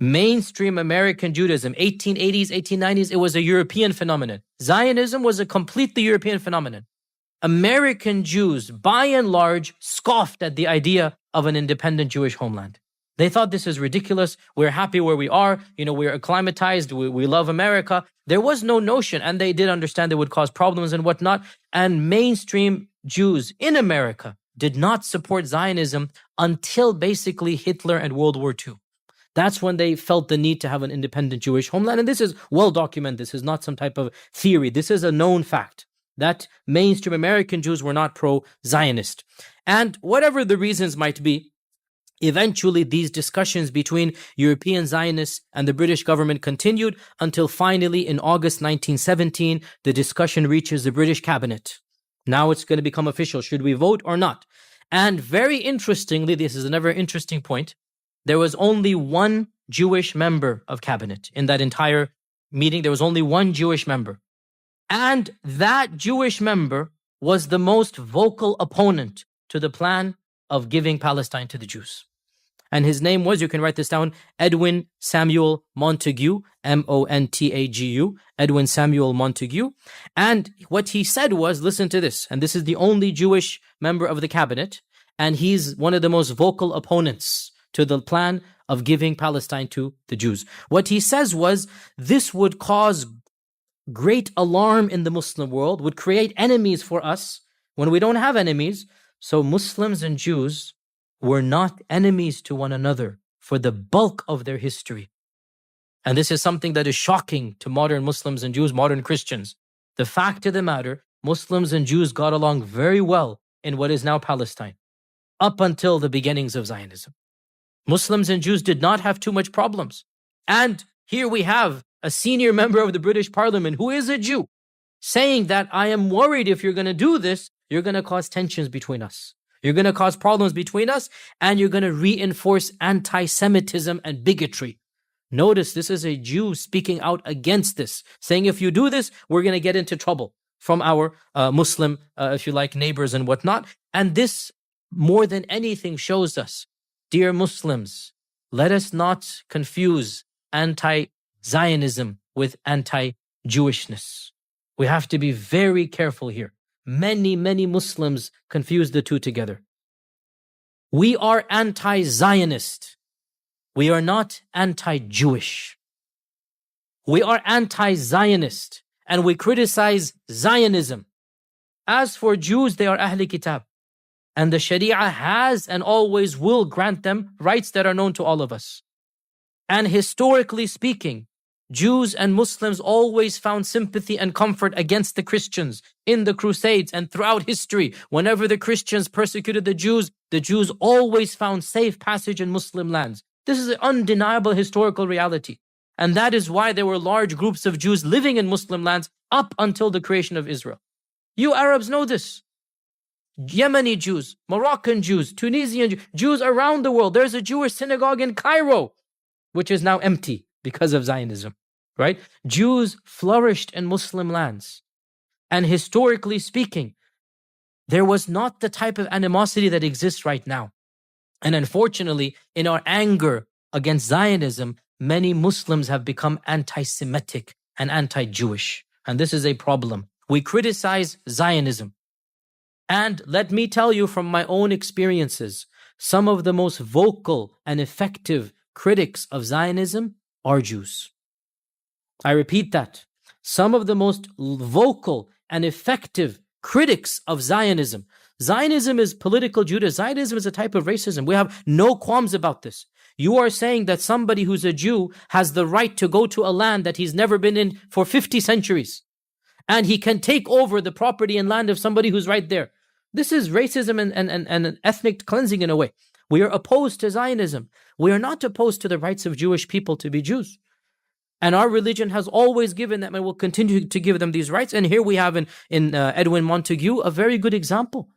Mainstream American Judaism, 1880s, 1890s, it was a European phenomenon. Zionism was a completely European phenomenon. American Jews, by and large, scoffed at the idea of an independent Jewish homeland. They thought this is ridiculous. We're happy where we are. We're acclimatized. We love America. There was no notion, and they did understand it would cause problems and whatnot. And mainstream Jews in America did not support Zionism until basically Hitler and World War II. That's when they felt the need to have an independent Jewish homeland. And this is well documented. This is not some type of theory. This is a known fact that mainstream American Jews were not pro-Zionist. And whatever the reasons might be, eventually these discussions between European Zionists and the British government continued until finally in August 1917, the discussion reaches the British cabinet. Now it's going to become official. Should we vote or not? And very interestingly, this is another interesting point, there was only one Jewish member of cabinet in that entire meeting. There was only one Jewish member. And that Jewish member was the most vocal opponent to the plan of giving Palestine to the Jews. And his name was, you can write this down, Edwin Samuel Montagu, Montagu, Edwin Samuel Montagu. And what he said was, listen to this, and this is the only Jewish member of the cabinet, and he's one of the most vocal opponents to the plan of giving Palestine to the Jews. What he says was, this would cause great alarm in the Muslim world, would create enemies for us when we don't have enemies. So Muslims and Jews were not enemies to one another for the bulk of their history. And this is something that is shocking to modern Muslims and Jews, modern Christians. The fact of the matter, Muslims and Jews got along very well in what is now Palestine, up until the beginnings of Zionism. Muslims and Jews did not have too much problems. And here we have a senior member of the British Parliament who is a Jew, saying that I am worried if you're going to do this, you're going to cause tensions between us. You're going to cause problems between us, and you're going to reinforce anti-Semitism and bigotry. Notice this is a Jew speaking out against this, saying if you do this, we're going to get into trouble from our Muslim, if you like, neighbors and whatnot. And this, more than anything, shows us, dear Muslims, let us not confuse anti-Zionism with anti-Jewishness. We have to be very careful here. Many Muslims confuse the two together. We are anti-Zionist. We are not anti-Jewish. We are anti-Zionist, and we criticize Zionism. As for Jews, they are Ahl Kitab, and the Sharia has and always will grant them rights that are known to all of us. And historically speaking, Jews and Muslims always found sympathy and comfort against the Christians in the Crusades and throughout history. Whenever the Christians persecuted the Jews always found safe passage in Muslim lands. This is an undeniable historical reality. And that is why there were large groups of Jews living in Muslim lands up until the creation of Israel. You Arabs know this. Yemeni Jews, Moroccan Jews, Tunisian Jews, Jews around the world. There's a Jewish synagogue in Cairo, which is now empty because of Zionism, right? Jews flourished in Muslim lands. And historically speaking, there was not the type of animosity that exists right now. And unfortunately, in our anger against Zionism, many Muslims have become anti-Semitic and anti-Jewish. And this is a problem. We criticize Zionism. And let me tell you from my own experiences, some of the most vocal and effective critics of Zionism are Jews. I repeat that. Some of the most vocal and effective critics of Zionism. Zionism is political Judaism. Zionism is a type of racism. We have no qualms about this. You are saying that somebody who's a Jew has the right to go to a land that he's never been in for 50 centuries. And he can take over the property and land of somebody who's right there. This is racism and ethnic cleansing in a way. We are opposed to Zionism. We are not opposed to the rights of Jewish people to be Jews. And our religion has always given them and will continue to give them these rights. And here we have in Edwin Montague a very good example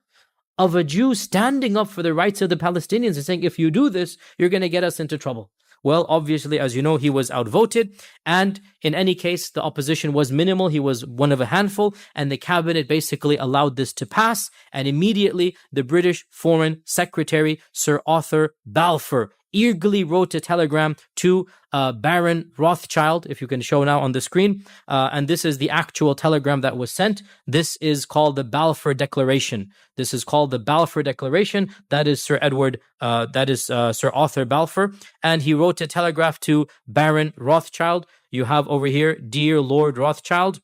of a Jew standing up for the rights of the Palestinians and saying, if you do this, you're going to get us into trouble. Well, obviously, as you know, he was outvoted. And in any case, the opposition was minimal. He was one of a handful. And the cabinet basically allowed this to pass. And immediately, the British Foreign Secretary, Sir Arthur Balfour, eagerly wrote a telegram to Baron Rothschild, if you can show now on the screen. And this is the actual telegram that was sent. This is called the Balfour Declaration. This is called the Balfour Declaration. That is Sir Arthur Balfour. And he wrote a telegraph to Baron Rothschild. You have over here, Dear Lord Rothschild,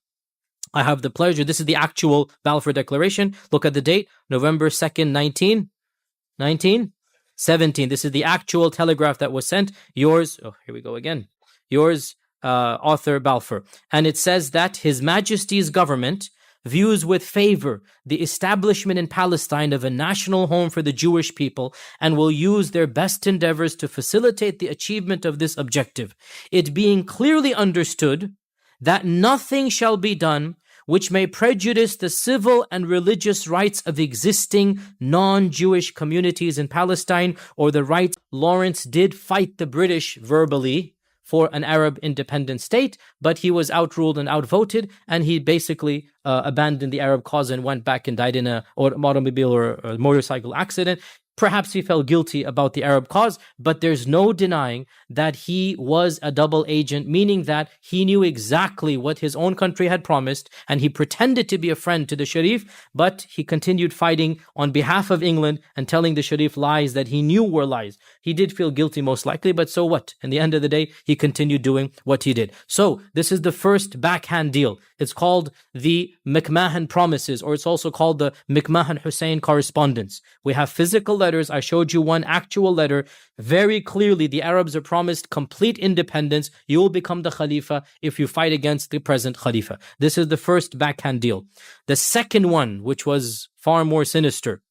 I have the pleasure. This is the actual Balfour Declaration. Look at the date, November 2nd, 1917. This is the actual telegraph that was sent. Yours, here we go again. Yours, Arthur Balfour. And it says that His Majesty's government views with favor the establishment in Palestine of a national home for the Jewish people and will use their best endeavors to facilitate the achievement of this objective, it being clearly understood that nothing shall be done which may prejudice the civil and religious rights of existing non-Jewish communities in Palestine or the right. Lawrence did fight the British verbally for an Arab independent state, but he was outruled and outvoted, and he basically abandoned the Arab cause and went back and died in an automobile or a motorcycle accident. Perhaps he felt guilty about the Arab cause, but there's no denying that he was a double agent, meaning that he knew exactly what his own country had promised, and he pretended to be a friend to the Sharif, but he continued fighting on behalf of England and telling the Sharif lies that he knew were lies. He did feel guilty most likely, but so what? In the end of the day, he continued doing what he did. So this is the first backhand deal. It's called the McMahon Promises, or it's also called the McMahon-Hussein Correspondence. We have physical letters. I showed you one actual letter. Very clearly, the Arabs are promised complete independence. You will become the Khalifa if you fight against the present Khalifa. This is the first backhand deal. The second one, which was far more sinister,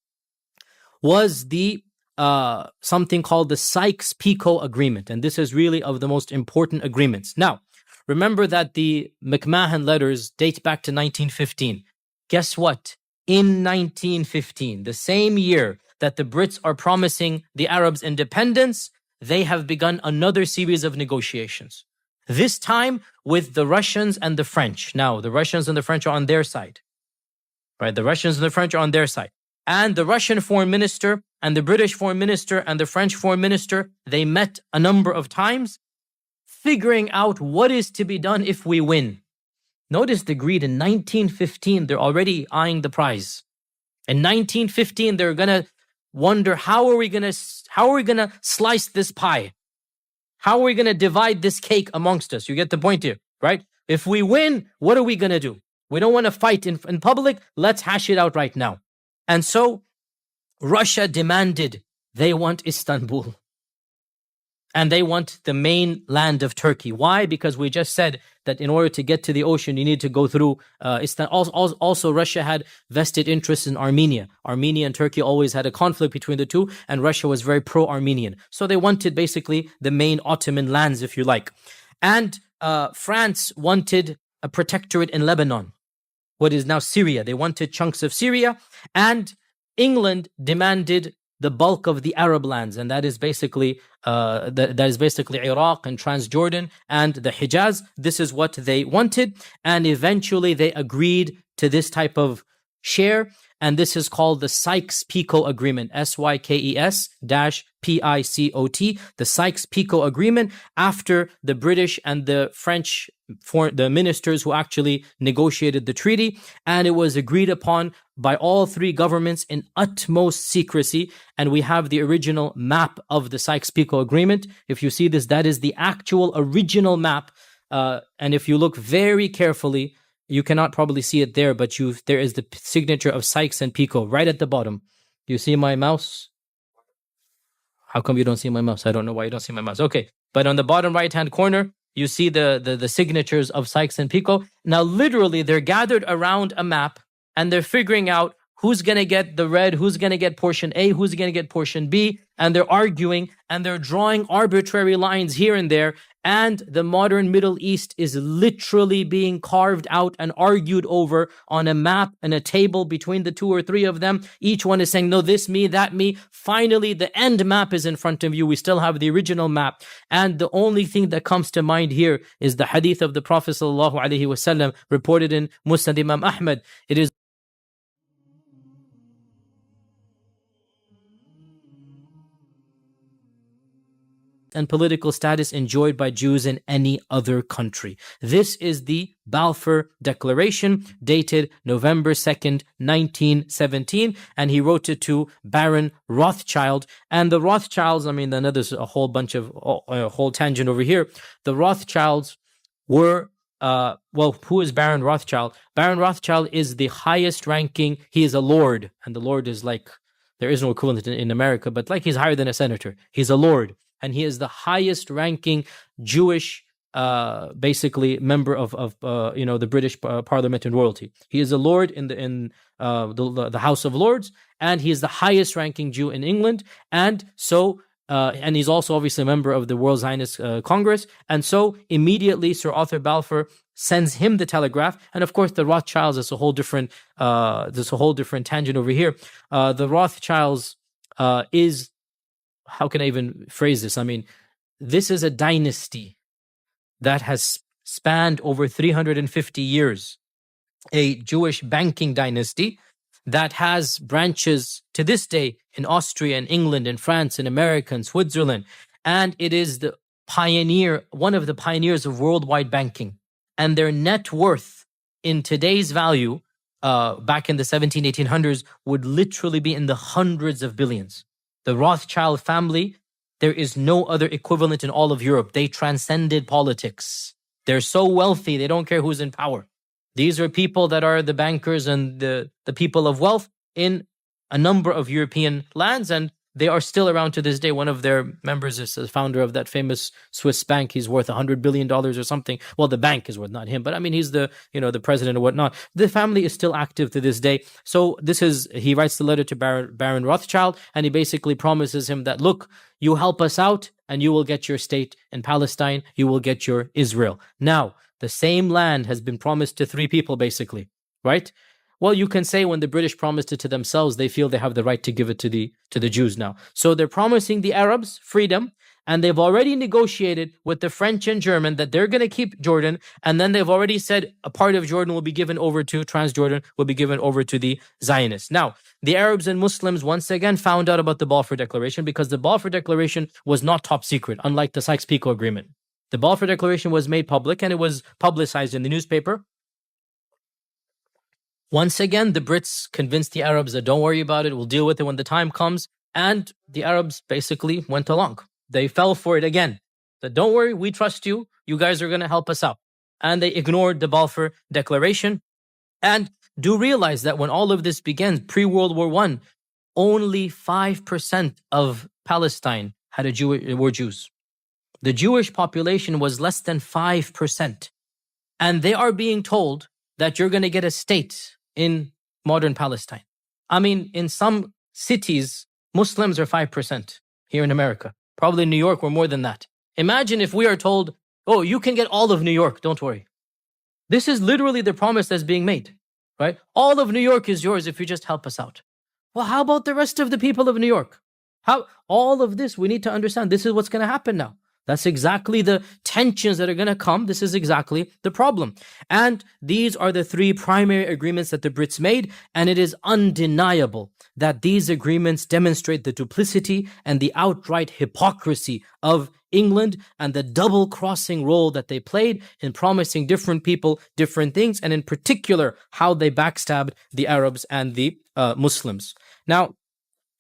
was the something called the Sykes-Picot Agreement. And this is really of the most important agreements. Now, Remember that the McMahon letters date back to 1915. Guess what? In 1915, the same year that the Brits are promising the Arabs independence, they have begun another series of negotiations. This time with the Russians and the French. Now, the Russians and the French are on their side. Right? The Russians and the French are on their side. And the Russian foreign minister and the British foreign minister and the French foreign minister, they met a number of times, figuring out what is to be done if we win. Notice the greed. In 1915, they're already eyeing the prize. In 1915, they're going to wonder, how are we going to slice this pie? How are we going to divide this cake amongst us? You get the point here, right? If we win, what are we going to do? We don't want to fight in public. Let's hash it out right now. And so Russia demanded, they want Istanbul. And they want the main land of Turkey. Why? Because we just said that in order to get to the ocean, you need to go through Istanbul. Also, Russia had vested interests in Armenia. Armenia and Turkey always had a conflict between the two, and Russia was very pro-Armenian. So they wanted basically the main Ottoman lands, if you like. And France wanted a protectorate in Lebanon, what is now Syria. They wanted chunks of Syria. And England demanded the bulk of the Arab lands, and that is basically Iraq and Transjordan and the Hijaz. This is what they wanted, and eventually they agreed to this type of share, and this is called the Sykes-Picot Agreement, Sykes-Picot, the Sykes-Picot Agreement, after the British and the French, the ministers who actually negotiated the treaty, and it was agreed upon by all three governments in utmost secrecy, and we have the original map of the Sykes-Picot Agreement. If you see this, that is the actual original map, and if you look very carefully, you cannot probably see it there, but there is the signature of Sykes and Picot right at the bottom. Do you see my mouse? How come you don't see my mouse? I don't know why you don't see my mouse. Okay, but on the bottom right-hand corner, you see the signatures of Sykes and Picot. Now, literally, they're gathered around a map, and they're figuring out who's going to get the red, who's going to get portion A, who's going to get portion B, and they're arguing, and they're drawing arbitrary lines here and there, and the modern Middle East is literally being carved out and argued over on a map and a table between the two or three of them. Each one is saying, no, this me, that me. Finally, the end map is in front of you. We still have the original map. And the only thing that comes to mind here is the hadith of the Prophet ﷺ reported in Musnad Imam Ahmad. It is and political status enjoyed by Jews in any other country. This is the Balfour Declaration, dated November 2nd, 1917, and he wrote it to Baron Rothschild. And the Rothschilds, then there's a whole bunch of, a whole tangent over here. The Rothschilds were, who is Baron Rothschild? Baron Rothschild is the highest ranking, he is a lord, and the lord is like, there is no equivalent in America, but like he's higher than a senator. He's a lord. And he is the highest ranking Jewish, basically member of the British Parliament and royalty. He is a lord in the House of Lords, and he is the highest ranking Jew in England. And so, and he's also obviously a member of the World Zionist Congress. And so immediately Sir Arthur Balfour sends him the telegraph. And of course, the Rothschilds is a whole different, tangent over here. The Rothschilds is, how can I even phrase this? This is a dynasty that has spanned over 350 years, a Jewish banking dynasty that has branches to this day in Austria and England and France and America and Switzerland. And it is one of the pioneers of worldwide banking. And their net worth in today's value, back in the 1800s, would literally be in the hundreds of billions. The Rothschild family, there is no other equivalent in all of Europe. They transcended politics. They're so wealthy, they don't care who's in power. These are people that are the bankers and the people of wealth in a number of European lands, and they are still around to this day. One of their members is the founder of that famous Swiss bank. He's worth $100 billion or something. Well, the bank is worth, not him, but I mean, he's the president or whatnot. The family is still active to this day. So he writes the letter to Baron Rothschild, and he basically promises him that, look, you help us out and you will get your state in Palestine. You will get your Israel. Now, the same land has been promised to three people, basically, right? Well, you can say when the British promised it to themselves, they feel they have the right to give it to the Jews now. So they're promising the Arabs freedom, and they've already negotiated with the French and German that they're going to keep Jordan, and then they've already said a part of Jordan will be given over to Transjordan, will be given over to the Zionists. Now, the Arabs and Muslims once again found out about the Balfour Declaration because the Balfour Declaration was not top secret, unlike the Sykes-Picot Agreement. The Balfour Declaration was made public and it was publicized in the newspaper. Once again, the Brits convinced the Arabs that don't worry about it, we'll deal with it when the time comes. And the Arabs basically went along. They fell for it again. That don't worry, we trust you. You guys are going to help us out. And they ignored the Balfour Declaration. And do realize that when all of this began, pre-World War I, only 5% of Palestine were Jews. The Jewish population was less than 5%. And they are being told that you're going to get a state in modern Palestine. I mean, in some cities, Muslims are 5% here in America. Probably in New York, we're more than that. Imagine if we are told, oh, you can get all of New York, don't worry. This is literally the promise that's being made, right? All of New York is yours if you just help us out. Well, how about the rest of the people of New York? All of this, we need to understand, this is what's going to happen now. That's exactly the tensions that are going to come. This is exactly the problem. And these are the three primary agreements that the Brits made. And it is undeniable that these agreements demonstrate the duplicity and the outright hypocrisy of England and the double-crossing role that they played in promising different people different things, and in particular, how they backstabbed the Arabs and the Muslims. Now,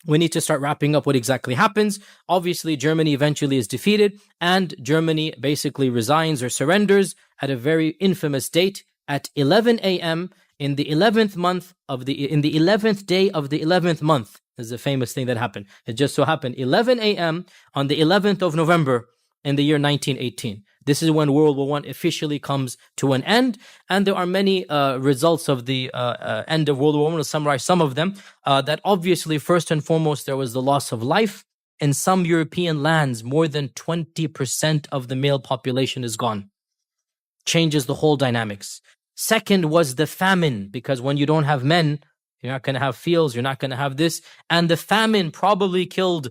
we need to start wrapping up what exactly happens. Obviously, Germany eventually is defeated, and Germany basically resigns or surrenders at a very infamous date at 11 a.m. in the 11th day of the 11th month. This is a famous thing that happened. It just so happened 11 a.m. on the 11th of November in the year 1918. This is when World War I officially comes to an end, and there are many results of the end of World War I. We'll summarize some of them. That obviously, first and foremost, there was the loss of life. In some European lands, more than 20% of the male population is gone. Changes the whole dynamics. Second was the famine, because when you don't have men, you're not going to have fields, you're not going to have this. And the famine probably killed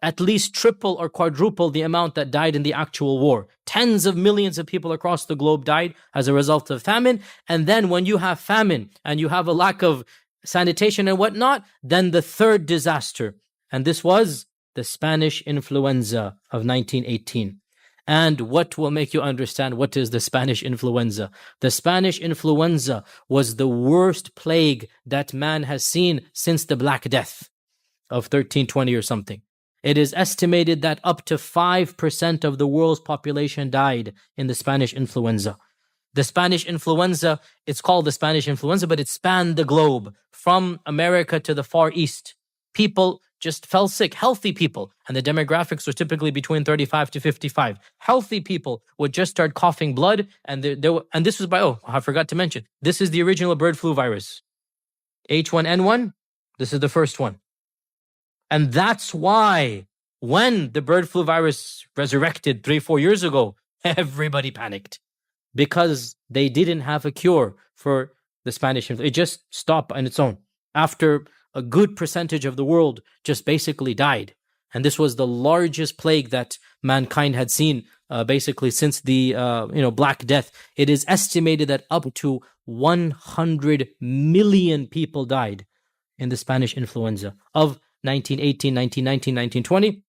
at least triple or quadruple the amount that died in the actual war. Tens of millions of people across the globe died as a result of famine. And then when you have famine and you have a lack of sanitation and whatnot, then the third disaster. And this was the Spanish influenza of 1918. And what will make you understand what is the Spanish influenza? The Spanish influenza was the worst plague that man has seen since the Black Death of 1320 or something. It is estimated that up to 5% of the world's population died in the Spanish influenza. The Spanish influenza, it's called the Spanish influenza, but it spanned the globe from America to the Far East. People just fell sick, healthy people, and the demographics were typically between 35 to 55. Healthy people would just start coughing blood, and this was I forgot to mention, this is the original bird flu virus. H1N1, this is the first one. And that's why when the bird flu virus resurrected 3-4 years ago, everybody panicked because they didn't have a cure for the Spanish influenza. It just stopped on its own after a good percentage of the world just basically died. And this was the largest plague that mankind had seen basically since the Black Death. It is estimated that up to 100 million people died in the Spanish influenza of 1918, 1919, 1920.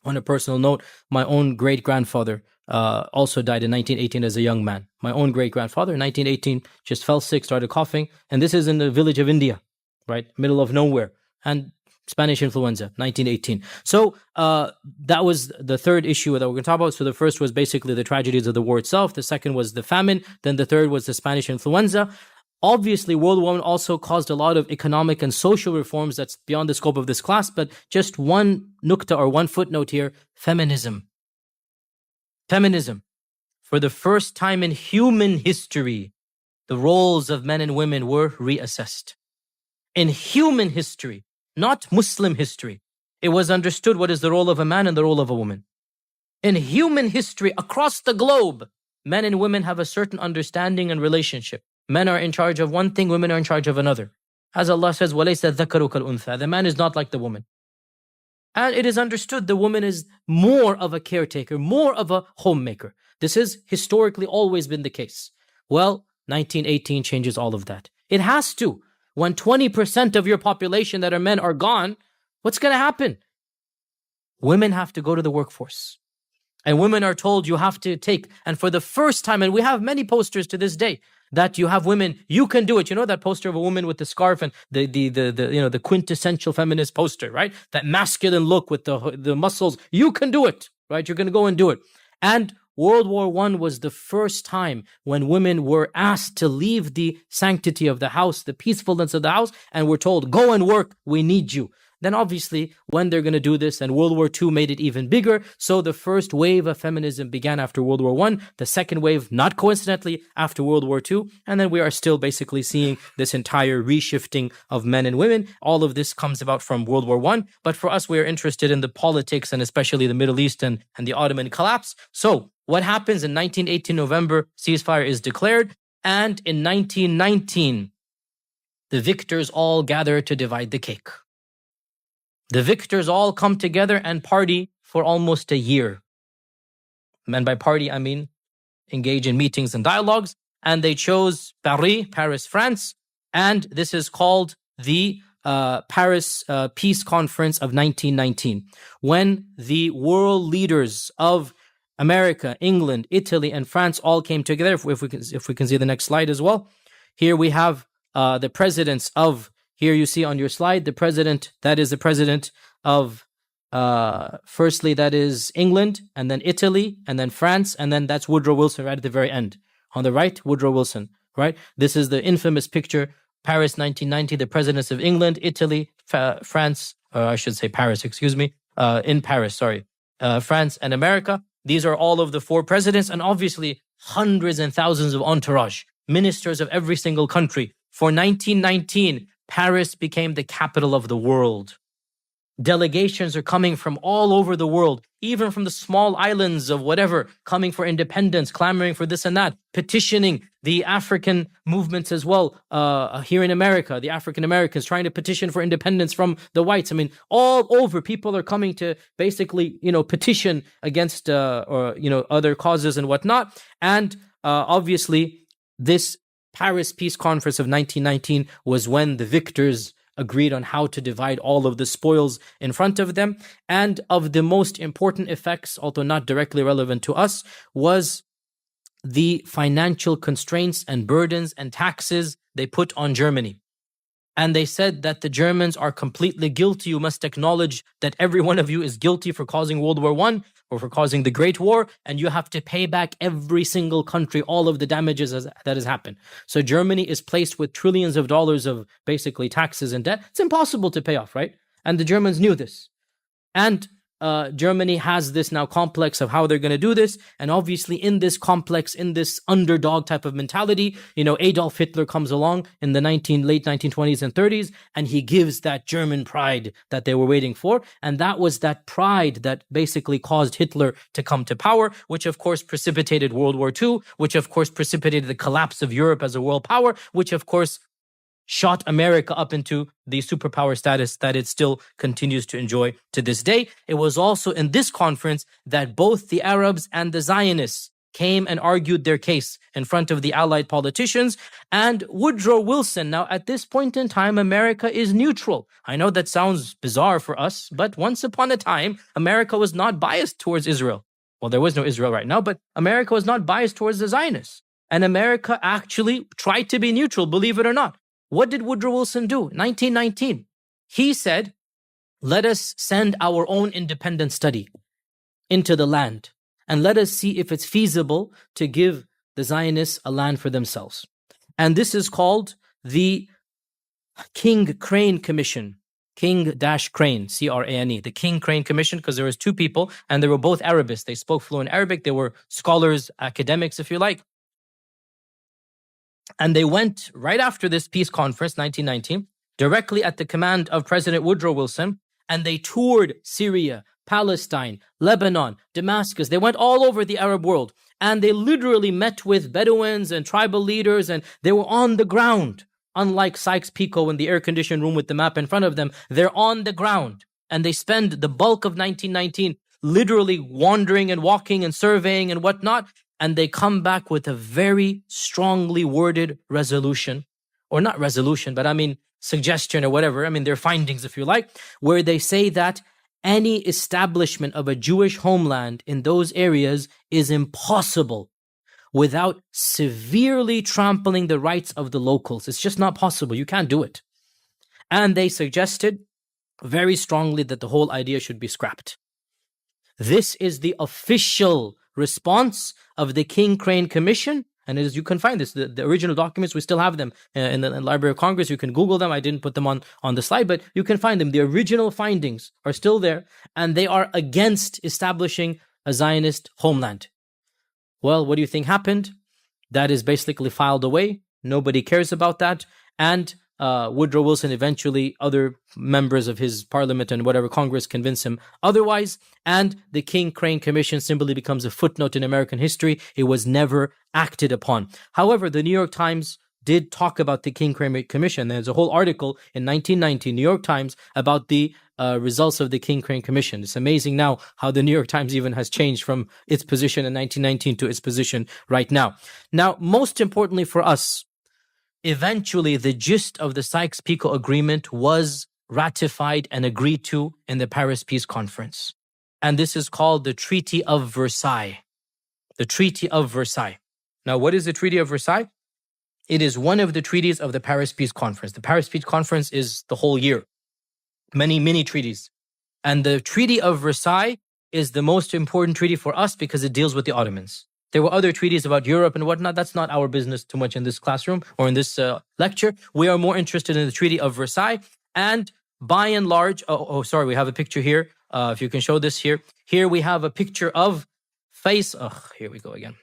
On a personal note, my own great-grandfather also died in 1918 as a young man. My own great-grandfather in 1918 just fell sick, started coughing. And this is in the village of India, right? Middle of nowhere. And Spanish influenza, 1918. So that was the third issue that we're going to talk about. So the first was basically the tragedies of the war itself. The second was the famine. Then the third was the Spanish influenza. Obviously, World War I also caused a lot of economic and social reforms that's beyond the scope of this class, but just one nukta or one footnote here, feminism. Feminism. For the first time in human history, the roles of men and women were reassessed. In human history, not Muslim history, it was understood what is the role of a man and the role of a woman. In human history, across the globe, men and women have a certain understanding and relationship. Men are in charge of one thing, women are in charge of another. As Allah says, وَلَيْسَ الذَّكَرُ كَالْأُنثَى. The man is not like the woman. And it is understood the woman is more of a caretaker, more of a homemaker. This has historically always been the case. Well, 1918 changes all of that. It has to. When 20% of your population that are men are gone, what's going to happen? Women have to go to the workforce. And women are told you have to take, and for the first time, and we have many posters to this day, that you have women, you can do it. You know that poster of a woman with the scarf and the quintessential feminist poster, right? That masculine look with the muscles. You can do it, right? You're going to go and do it. And World War I was the first time when women were asked to leave the sanctity of the house, the peacefulness of the house, and were told, go and work, we need you. Then obviously, when they're going to do this, and World War II made it even bigger, so the first wave of feminism began after World War I, the second wave, not coincidentally, after World War II, and then we are still basically seeing this entire reshifting of men and women. All of this comes about from World War I, but for us, we are interested in the politics and especially the Middle East and the Ottoman collapse. So, what happens in 1918 November, ceasefire is declared, and in 1919, the victors all gather to divide the cake. The victors all come together and party for almost a year. And by party, I mean engage in meetings and dialogues. And they chose Paris, France. And this is called the Paris Peace Conference of 1919, when the world leaders of America, England, Italy, and France all came together. If we can see the next slide as well. Here we have the presidents of, here you see on your slide, the president, that is the president of, firstly, that is England, and then Italy, and then France, and then that's Woodrow Wilson right at the very end. On the right, Woodrow Wilson, right? This is the infamous picture, Paris 1990, the presidents of England, Italy, France, I should say Paris, excuse me, in Paris, sorry, France and America. These are all of the four presidents, and obviously hundreds and thousands of entourage, ministers of every single country. For 1919, Paris became the capital of the world. Delegations are coming from all over the world, even from the small islands of whatever, coming for independence, clamoring for this and that, petitioning the African movements as well. Here in America, the African Americans trying to petition for independence from the whites. I mean, all over, people are coming to basically, petition against, other causes and whatnot. And obviously, this Paris Peace Conference of 1919 was when the victors agreed on how to divide all of the spoils in front of them. And of the most important effects, although not directly relevant to us, was the financial constraints and burdens and taxes they put on Germany. And they said that the Germans are completely guilty. You must acknowledge that every one of you is guilty for causing World War I or for causing the Great War, and you have to pay back every single country all of the damages that has happened. So Germany is placed with trillions of dollars of basically taxes and debt. It's impossible to pay off, right? And the Germans knew this. And Germany has this now complex of how they're going to do this. And obviously in this complex, in this underdog type of mentality, Adolf Hitler comes along in the late 1920s and 30s, and he gives that German pride that they were waiting for. And that was that pride that basically caused Hitler to come to power, which of course precipitated World War II, which of course precipitated the collapse of Europe as a world power, which of course shot America up into the superpower status that it still continues to enjoy to this day. It was also in this conference that both the Arabs and the Zionists came and argued their case in front of the Allied politicians. And Woodrow Wilson, now at this point in time, America is neutral. I know that sounds bizarre for us, but once upon a time, America was not biased towards Israel. Well, there was no Israel right now, but America was not biased towards the Zionists. And America actually tried to be neutral, believe it or not. What did Woodrow Wilson do? 1919. He said, let us send our own independent study into the land and let us see if it's feasible to give the Zionists a land for themselves. And this is called the King Crane Commission. King-Crane, C-R-A-N-E, the King Crane Commission, because there was two people, and they were both Arabists. They spoke fluent Arabic. They were scholars, academics, if you like. And they went right after this peace conference, 1919, directly at the command of President Woodrow Wilson, and they toured Syria, Palestine, Lebanon, Damascus. They went all over the Arab world, and they literally met with Bedouins and tribal leaders, and they were on the ground. Unlike Sykes-Picot in the air-conditioned room with the map in front of them, they're on the ground. And they spend the bulk of 1919 literally wandering and walking and surveying and whatnot. And they come back with a very strongly worded resolution. Or not resolution, but I mean suggestion or whatever. I mean their findings, if you like, where they say that any establishment of a Jewish homeland in those areas is impossible without severely trampling the rights of the locals. It's just not possible. You can't do it. And they suggested very strongly that the whole idea should be scrapped. This is the official response of the King Crane Commission. And as you can find this, the original documents, we still have them in the Library of Congress. You can Google them. I didn't put them on the slide, but you can find them. The original findings are still there, and they are against establishing a Zionist homeland. Well, what do you think happened? That is basically filed away. Nobody cares about that. And Woodrow Wilson eventually, other members of his parliament and whatever Congress convince him otherwise. And the King Crane Commission simply becomes a footnote in American history. It was never acted upon. However, the New York Times did talk about the King Crane Commission. There's a whole article in 1990, New York Times, about the results of the King Crane Commission. It's amazing now how the New York Times even has changed from its position in 1919 to its position right now. Now, most importantly for us, eventually the gist of the Sykes-Picot Agreement was ratified and agreed to in the Paris Peace Conference. And this is called the Treaty of Versailles. The Treaty of Versailles. Now, what is the Treaty of Versailles? It is one of the treaties of the Paris Peace Conference. The Paris Peace Conference is the whole year. Many treaties. And the Treaty of Versailles is the most important treaty for us because it deals with the Ottomans. There were other treaties about Europe and whatnot. That's not our business too much in this classroom or in this lecture. We are more interested in the Treaty of Versailles. And by and large, sorry, we have a picture here. If you can show this here. Here we have a picture of here we go again.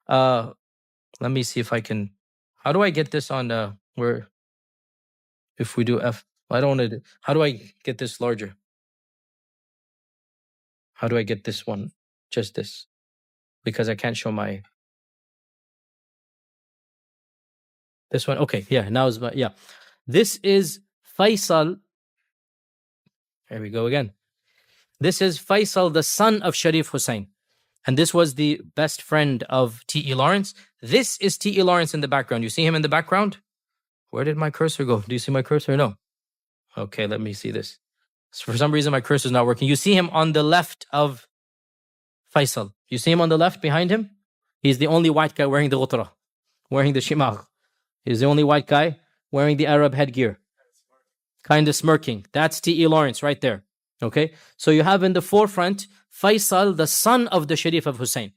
Let me see if I can. How do I get this on where? If we do F, I don't want to. How do I get this larger? How do I get this one? Just this, because I can't show my. This one, okay, yeah. Now is yeah. This is Faisal. Here we go again. This is Faisal, the son of Sharif Hussein. And this was the best friend of T.E. Lawrence. This is T.E. Lawrence in the background. You see him in the background? Where did my cursor go? Do you see my cursor? No. Okay, let me see this. So for some reason, my cursor is not working. You see him on the left of Faisal. You see him on the left behind him? He's the only white guy wearing the ghutra, wearing the shimagh. He's the only white guy wearing the Arab headgear. Kind of smirking. That's T.E. Lawrence right there. Okay? So you have in the forefront Faisal, the son of the Sharif of Hussein.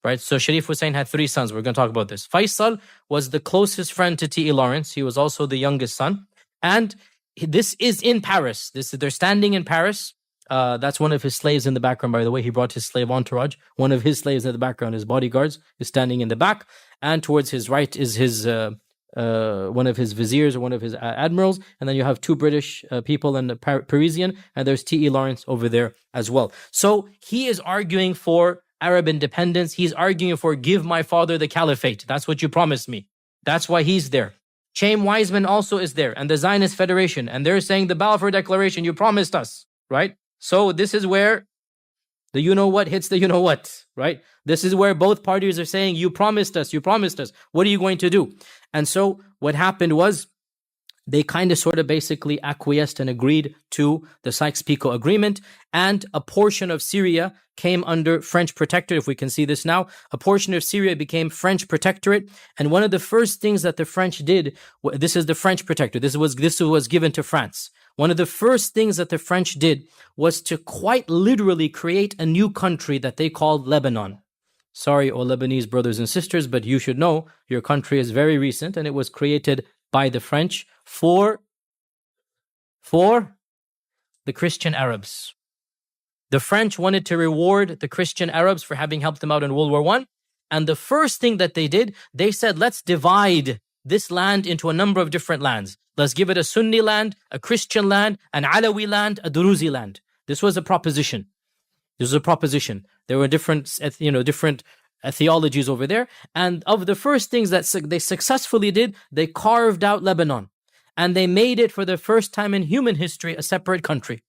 Right? So Sharif Hussein had 3 sons. We're going to talk about this. Faisal was the closest friend to T.E. Lawrence. He was also the youngest son. And this is in Paris. They're standing in Paris. That's one of his slaves in the background, by the way. He brought his slave entourage. One of his slaves in the background, his bodyguards, is standing in the back. And towards his right is his one of his viziers or one of his admirals. And then you have 2 British people and a Parisian. And there's T.E. Lawrence over there as well. So he is arguing for Arab independence. He's arguing for give my father the caliphate. That's what you promised me. That's why he's there. Chaim Weizmann also is there, and the Zionist Federation. And they're saying the Balfour Declaration, you promised us, right? So this is where the you-know-what hits the you-know-what, right? This is where both parties are saying, you promised us. What are you going to do? And so what happened was they kind of sort of basically acquiesced and agreed to the Sykes-Picot Agreement, and a portion of Syria came under French protectorate. If we can see this now, a portion of Syria became French protectorate. And one of the first things that the French did, this is the French protectorate. This was given to France. One of the first things that the French did was to quite literally create a new country that they called Lebanon. Sorry, O Lebanese brothers and sisters, but you should know your country is very recent and it was created by the French for the Christian Arabs. The French wanted to reward the Christian Arabs for having helped them out in World War I. And the first thing that they did, they said, let's divide this land into a number of different lands. Let's give it a Sunni land, a Christian land, an Alawi land, a Druzi land. This was a proposition. There were different theologies over there. And of the first things that they successfully did, they carved out Lebanon. And they made it for the first time in human history a separate country.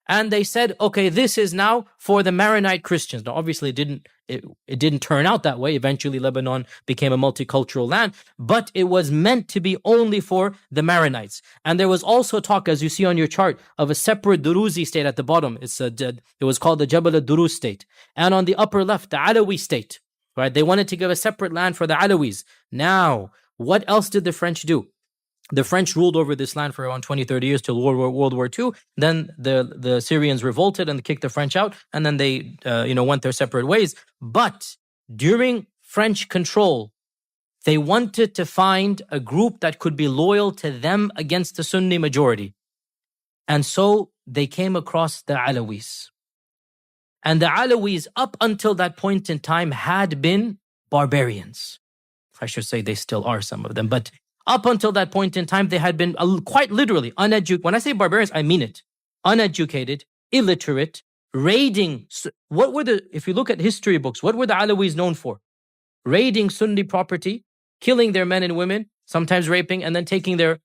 And they said, okay, this is now for the Maronite Christians. Now, obviously, it didn't turn out that way. Eventually, Lebanon became a multicultural land, but it was meant to be only for the Maronites. And there was also talk, as you see on your chart, of a separate Druzi state at the bottom. It was called the Jabal al-Duruz state. And on the upper left, the Alawi state. Right? They wanted to give a separate land for the Alawis. Now, what else did the French do? The French ruled over this land for around 20, 30 years till World War II. Then the Syrians revolted and kicked the French out. And then they, went their separate ways. But during French control, they wanted to find a group that could be loyal to them against the Sunni majority. And so they came across the Alawis. And the Alawis, up until that point in time, had been barbarians. I should say they still are, some of them. But up until that point in time, they had been quite literally uneducated. When I say barbarians, I mean it. Uneducated, illiterate, raiding. If you look at history books, what were the Alawis known for? Raiding Sunni property, killing their men and women, sometimes raping, and then taking their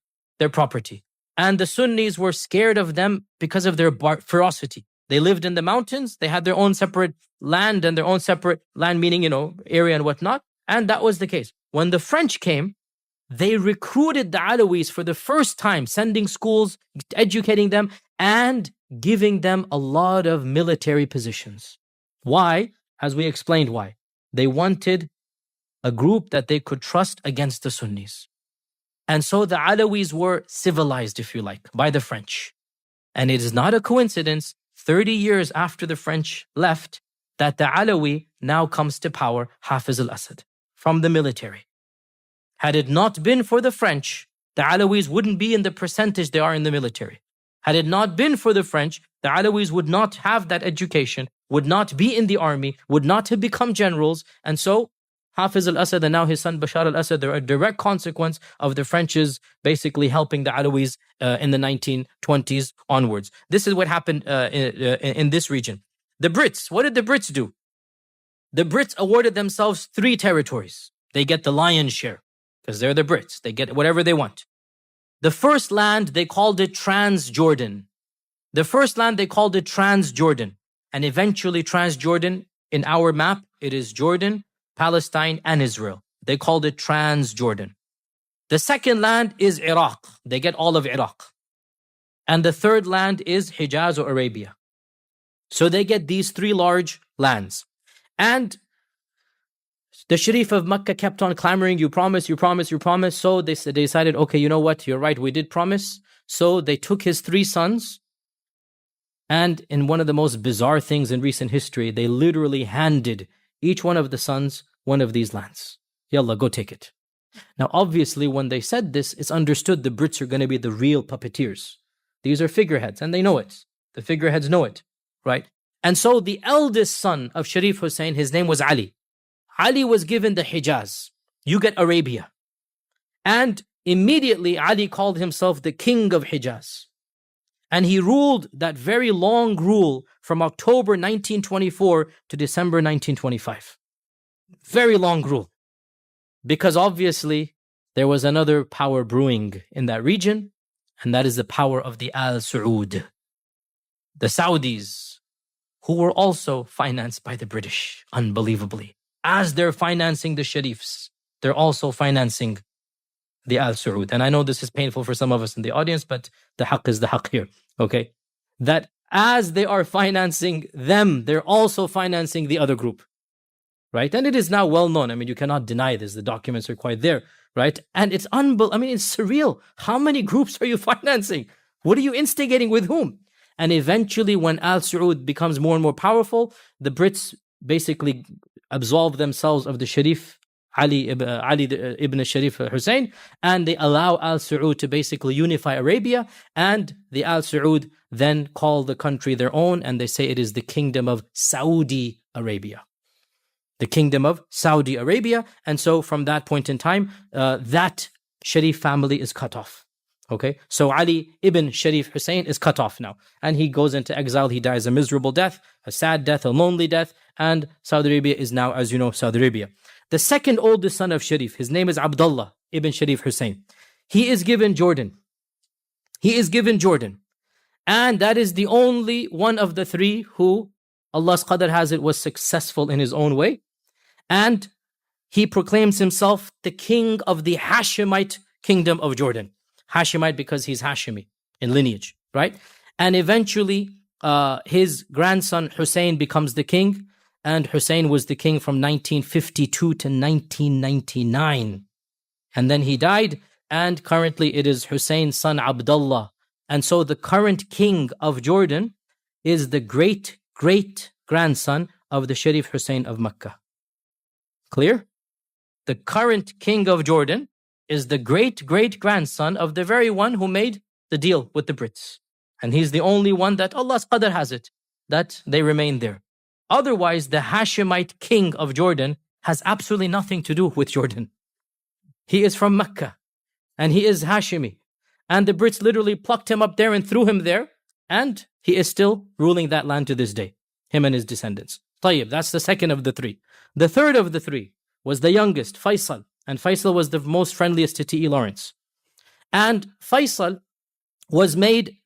property. And the Sunnis were scared of them because of their ferocity. They lived in the mountains. They had their own separate land and their own separate land, meaning, area and whatnot. And that was the case. When the French came, they recruited the Alawis for the first time, sending schools, educating them, and giving them a lot of military positions. Why? As we explained why. They wanted a group that they could trust against the Sunnis. And so the Alawis were civilized, if you like, by the French. And it is not a coincidence, 30 years after the French left, that the Alawi now comes to power, Hafiz al-Assad, from the military. Had it not been for the French, the Alawis wouldn't be in the percentage they are in the military. Had it not been for the French, the Alawis would not have that education, would not be in the army, would not have become generals. And so Hafiz al-Assad and now his son Bashar al-Assad, they're a direct consequence of the French's basically helping the Alawis in the 1920s onwards. This is what happened in this region. The Brits, what did the Brits do? The Brits awarded themselves 3 territories. They get the lion's share because they're the Brits. They get whatever they want. The first land, they called it Transjordan. And eventually Transjordan, in our map, it is Jordan, Palestine, and Israel. They called it Transjordan. The second land is Iraq. They get all of Iraq. And the third land is Hijaz or Arabia. So they get these 3 large lands. And the Sharif of Mecca kept on clamoring, you promise. So they decided, okay, you know what? You're right, we did promise. So they took his 3 sons. And in one of the most bizarre things in recent history, they literally handed each one of the sons one of these lands. Yalla, go take it. Now, obviously, when they said this, it's understood the Brits are going to be the real puppeteers. These are figureheads, and they know it. The figureheads know it, right? And so the eldest son of Sharif Hussein, his name was Ali. Ali was given the Hijaz. You get Arabia. And immediately Ali called himself the king of Hijaz. And he ruled that very long rule from October 1924 to December 1925. Very long rule. Because obviously there was another power brewing in that region, and that is the power of the Al Saud, the Saudis, who were also financed by the British, unbelievably. As they're financing the Sharifs, they're also financing the Al Saud. And I know this is painful for some of us in the audience, but the haqq is the haqq here, okay? That as they are financing them, they're also financing the other group, right? And it is now well known. I mean, you cannot deny this. The documents are quite there, right? And it's it's surreal. How many groups are you financing? What are you instigating with whom? And eventually, when Al Saud becomes more and more powerful, the Brits basically absolve themselves of the Sharif Ali ibn Sharif Hussein, and they allow Al Saud to basically unify Arabia, and the Al Saud then call the country their own, and they say it is the kingdom of Saudi Arabia. The kingdom of Saudi Arabia, and so from that point in time, that Sharif family is cut off. Okay, so Ali ibn Sharif Hussein is cut off now, and he goes into exile. He dies a miserable death, a sad death, a lonely death, and Saudi Arabia is now, as you know, Saudi Arabia. The second oldest son of Sharif, his name is Abdullah ibn Sharif Hussein. He is given Jordan. He is given Jordan. And that is the only one of the three who, Allah's qadr has it, was successful in his own way. And he proclaims himself the king of the Hashemite kingdom of Jordan. Hashemite because he's Hashemi in lineage, right? And eventually his grandson Hussein becomes the king, and Hussein was the king from 1952 to 1999. And then he died, and currently it is Hussein's son Abdullah. And so the current king of Jordan is the great-great-grandson of the Sharif Hussein of Mecca. Clear? The current king of Jordan is the great-great-grandson of the very one who made the deal with the Brits. And he's the only one that Allah's qadr has it, that they remain there. Otherwise, the Hashemite king of Jordan has absolutely nothing to do with Jordan. He is from Mecca, and he is Hashemi. And the Brits literally plucked him up there and threw him there, and he is still ruling that land to this day, him and his descendants. Tayyib, that's the second of the three. The third of the three was the youngest, Faisal, and Faisal was the most friendliest to T.E. Lawrence. And Faisal was made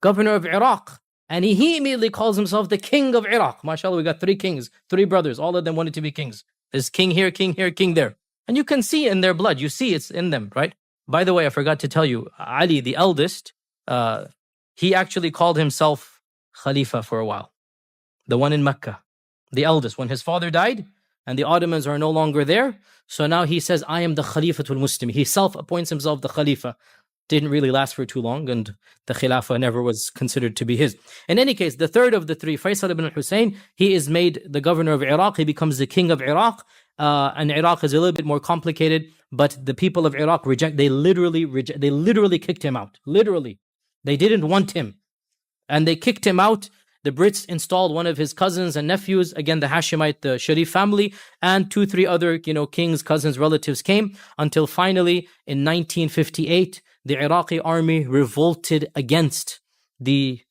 governor of Iraq, and he immediately calls himself the king of Iraq. MashaAllah, we got three kings, three brothers, all of them wanted to be kings. There's king here, king here, king there. And you can see in their blood, you see it's in them, right? By the way, I forgot to tell you, Ali, the eldest, he actually called himself Khalifa for a while. The one in Mecca, the eldest. When his father died and the Ottomans are no longer there, so now he says, I am the Khalifatul Muslim. He self-appoints himself the Khalifa. Didn't really last for too long, and the Khilafah never was considered to be his. In any case, the third of the three, Faisal ibn Hussein, he is made the governor of Iraq. He becomes the king of Iraq. And Iraq is a little bit more complicated, but the people of Iraq they literally kicked him out. Literally. They didn't want him. And they kicked him out. The Brits installed one of his cousins and nephews, again, the Hashemite, the Sharif family, and 2-3 other, kings, cousins, relatives came, until finally in 1958, the Iraqi army revolted against the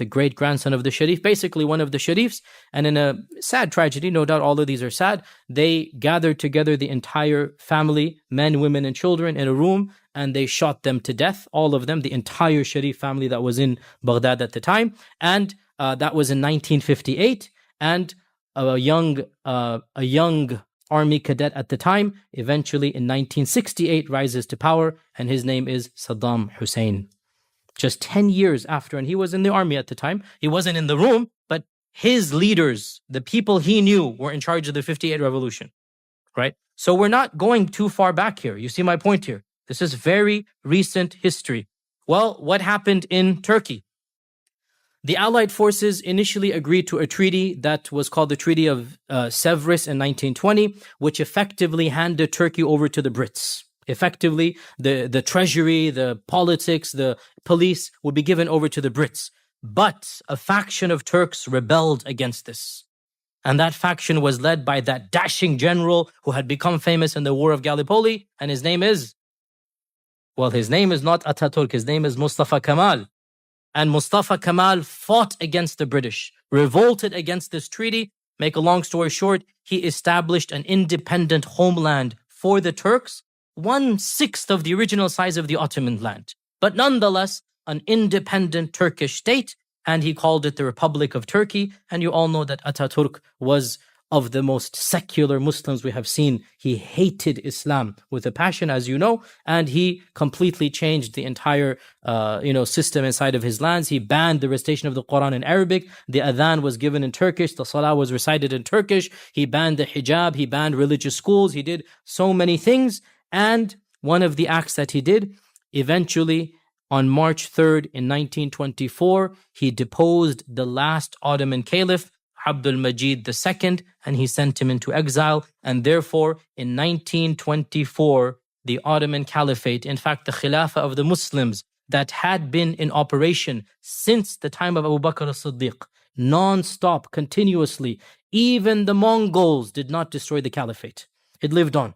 great-grandson of the Sharif, basically one of the Sharifs, and in a sad tragedy, no doubt all of these are sad, they gathered together the entire family, men, women, and children in a room, and they shot them to death, all of them, the entire Sharif family that was in Baghdad at the time, and that was in 1958, and a young army cadet at the time, eventually in 1968 rises to power, and his name is Saddam Hussein. Just 10 years after, and he was in the army at the time. He wasn't in the room, but his leaders, the people he knew, were in charge of the 58 revolution, right? So we're not going too far back here. You see my point here? This is very recent history. Well, what happened in Turkey? The Allied forces initially agreed to a treaty that was called the Treaty of Sevres in 1920, which effectively handed Turkey over to the Brits. Effectively, the treasury, the politics, the police would be given over to the Brits. But a faction of Turks rebelled against this. And that faction was led by that dashing general who had become famous in the War of Gallipoli. And his name is not Ataturk, his name is Mustafa Kemal. And Mustafa Kemal fought against the British, revolted against this treaty. Make a long story short, he established an independent homeland for the Turks, 1/6 of the original size of the Ottoman land, but nonetheless an independent Turkish state, and he called it the Republic of Turkey. And you all know that Ataturk was of the most secular Muslims we have seen. He hated Islam with a passion, as you know, and he completely changed the entire system inside of his lands. He banned the recitation of the Quran in Arabic. The adhan was given in Turkish. The salah was recited in Turkish. He banned the hijab. He banned religious schools. He did so many things. And one of the acts that he did, eventually on March 3rd in 1924, he deposed the last Ottoman caliph, Abdul Majid II, and he sent him into exile. And therefore, in 1924, the Ottoman Caliphate, in fact, the Khilafah of the Muslims that had been in operation since the time of Abu Bakr as-Siddiq, non-stop, continuously, even the Mongols did not destroy the Caliphate. It lived on.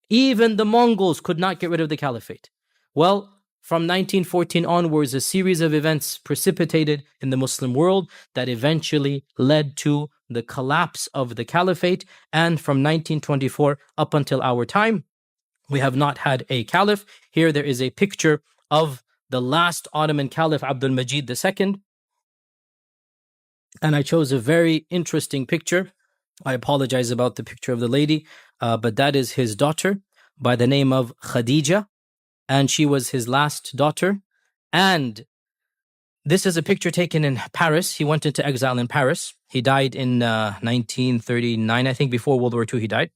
Even the Mongols could not get rid of the Caliphate. Well, from 1914 onwards, a series of events precipitated in the Muslim world that eventually led to the collapse of the Caliphate. And from 1924 up until our time, we have not had a caliph. Here there is a picture of the last Ottoman Caliph, Abdul Majid II. And I chose a very interesting picture. I apologize about the picture of the lady, but that is his daughter by the name of Khadija, and she was his last daughter. And this is a picture taken in Paris. He went into exile in Paris. He died in 1939, I think, before World War II he died.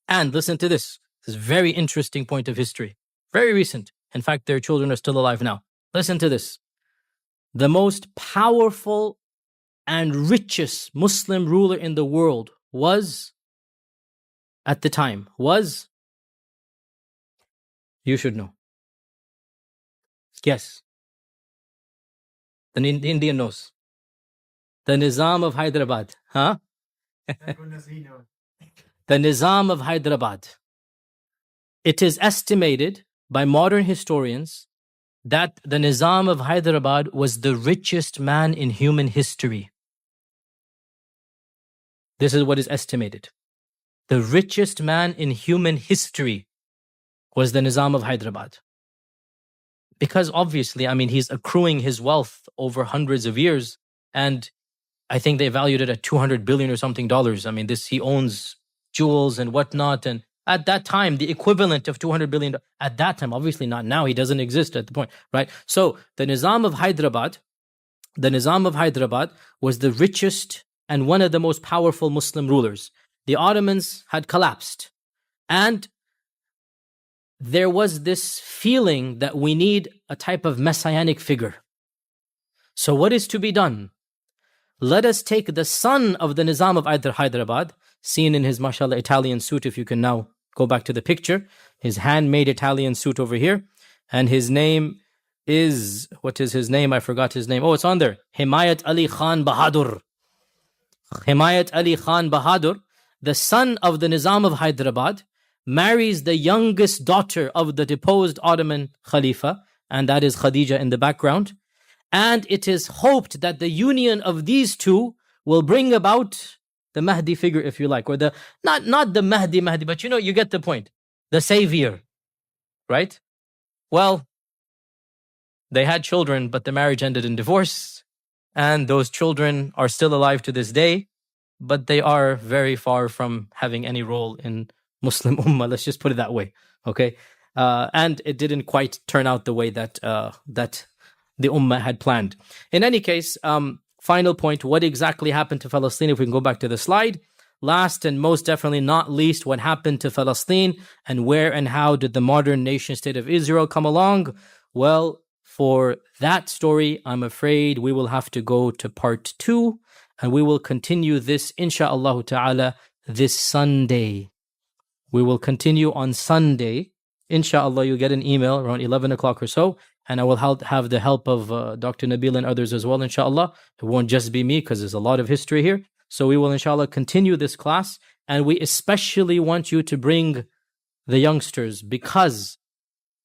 And listen to this. This is a very interesting point of history. Very recent. In fact, their children are still alive now. Listen to this. The most powerful and richest Muslim ruler in the world was, at the time, was, you should know. Guess. The Indian knows. The Nizam of Hyderabad. Huh? The Nizam of Hyderabad. It is estimated by modern historians that the Nizam of Hyderabad was the richest man in human history. This is what is estimated. The richest man in human history was the Nizam of Hyderabad. Because obviously, I mean, he's accruing his wealth over hundreds of years, and I think they valued it at $200 billion or something dollars. I mean, he owns jewels and whatnot, and at that time, the equivalent of $200 billion, at that time, obviously not now, he doesn't exist at the point, right? So the Nizam of Hyderabad was the richest and one of the most powerful Muslim rulers. The Ottomans had collapsed, and there was this feeling that we need a type of messianic figure. So what is to be done? Let us take the son of the Nizam of Hyderabad, seen in his, mashallah, Italian suit, if you can now go back to the picture, his handmade Italian suit over here, and his name is, what is his name? I forgot his name. Oh, it's on there. Himayat Ali Khan Bahadur. Himayat Ali Khan Bahadur, the son of the Nizam of Hyderabad, marries the youngest daughter of the deposed Ottoman Khalifa, and that is Khadija in the background. And it is hoped that the union of these two will bring about the Mahdi figure, if you like, or the not the Mahdi, but you get the point. The savior, right? Well, they had children, but the marriage ended in divorce, and those children are still alive to this day, but they are very far from having any role in Muslim Ummah. Let's just put it that way, okay? And it didn't quite turn out the way that the Ummah had planned. In any case, final point, what exactly happened to Palestine? If we can go back to the slide. Last and most definitely not least, what happened to Palestine, and where and how did the modern nation state of Israel come along? Well, for that story, I'm afraid we will have to go to part 2, and we will continue this, insha'Allah ta'ala, this Sunday. We will continue on Sunday. Insha'Allah, you'll get an email around 11 o'clock or so, and I will have the help of Dr. Nabil and others as well, insha'Allah. It won't just be me, because there's a lot of history here. So we will, inshallah, continue this class, and we especially want you to bring the youngsters, because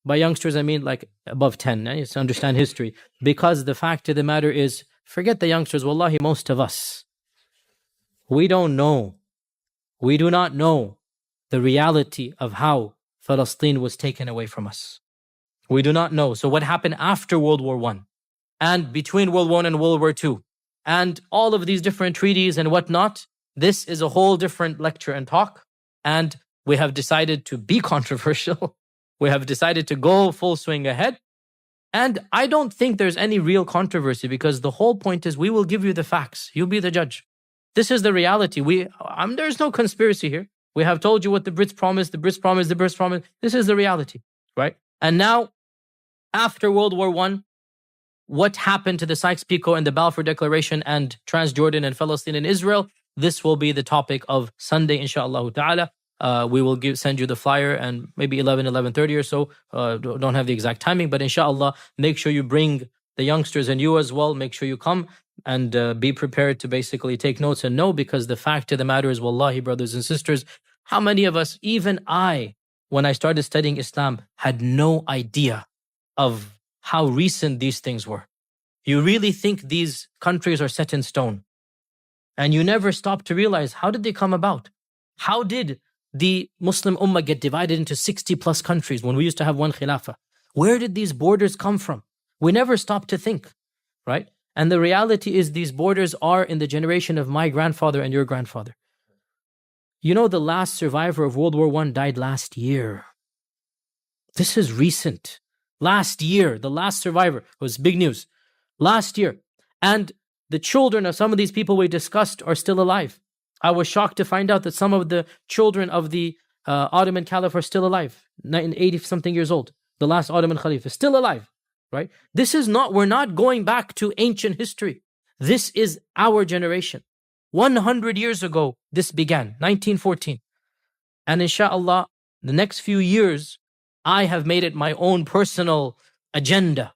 by youngsters, I mean like above 10, to understand history. Because the fact of the matter is, forget the youngsters, wallahi, most of us, we don't know. We do not know the reality of how Palestine was taken away from us. We do not know. So what happened after World War I and between World War I and World War II and all of these different treaties and whatnot, this is a whole different lecture and talk. And we have decided to be controversial. We have decided to go full swing ahead. And I don't think there's any real controversy, because the whole point is we will give you the facts. You'll be the judge. This is the reality. There's no conspiracy here. We have told you what the Brits promised, the Brits promised, the Brits promised. This is the reality, right? And now, after World War I, what happened to the Sykes-Picot and the Balfour Declaration and Transjordan and Palestine and Israel. This will be the topic of Sunday, inshallah ta'ala. We will send you the flyer and maybe 11:30 or so. Don't have the exact timing, but inshallah, make sure you bring the youngsters and you as well. Make sure you come and be prepared to basically take notes and know, because the fact of the matter is, wallahi, brothers and sisters, how many of us, even I, when I started studying Islam, had no idea of how recent these things were. You really think these countries are set in stone. And you never stop to realize, how did they come about? How did the Muslim Ummah get divided into 60 plus countries when we used to have one Khilafah? Where did these borders come from? We never stop to think, right? And the reality is, these borders are in the generation of my grandfather and your grandfather. You know, the last survivor of World War I died last year. This is recent. Last year, the last survivor was big news. Last year. And the children of some of these people we discussed are still alive. I was shocked to find out that some of the children of the Ottoman Caliph are still alive. 80-something years old. The last Ottoman Caliph is still alive. Right? This is not, we're not going back to ancient history. This is our generation. 100 years ago, this began, 1914. And inshallah, the next few years, I have made it my own personal agenda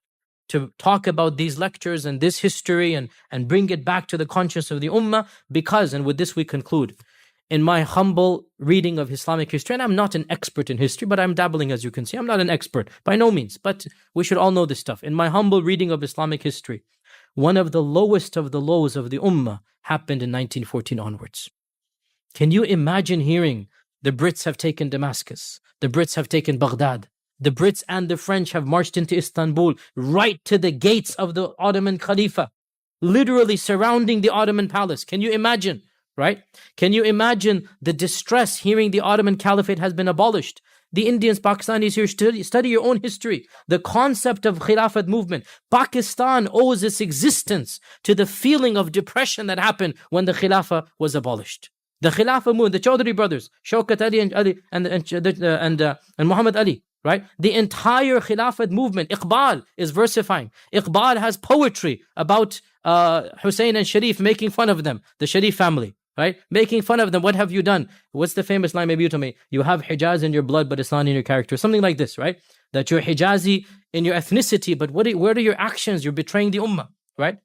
to talk about these lectures and this history and bring it back to the conscience of the Ummah, because, and with this we conclude, in my humble reading of Islamic history, and I'm not an expert in history, but I'm dabbling, as you can see. I'm not an expert, by no means, but we should all know this stuff. In my humble reading of Islamic history, one of the lowest of the lows of the Ummah happened in 1914 onwards. Can you imagine hearing the Brits have taken Damascus, the Brits have taken Baghdad, the Brits and the French have marched into Istanbul, right to the gates of the Ottoman Khalifa, literally surrounding the Ottoman palace? Can you imagine? Right? Can you imagine the distress hearing the Ottoman Caliphate has been abolished? The Indians, Pakistanis here, study your own history. The concept of Khilafat movement. Pakistan owes its existence to the feeling of depression that happened when the Khilafah was abolished. The Khilafah movement, the Chaudhry brothers, Shaukat Ali and Ali and Muhammad Ali, right? The entire Khilafat movement, Iqbal is versifying. Iqbal has poetry about Hussein and Sharif, making fun of them, the Sharif family. Right? Making fun of them. What have you done? What's the famous line? Maybe you tell me. You have Hijaz in your blood, but it's not in your character. Something like this, right? That you're Hijazi in your ethnicity, but where are your actions? You're betraying the Ummah, right?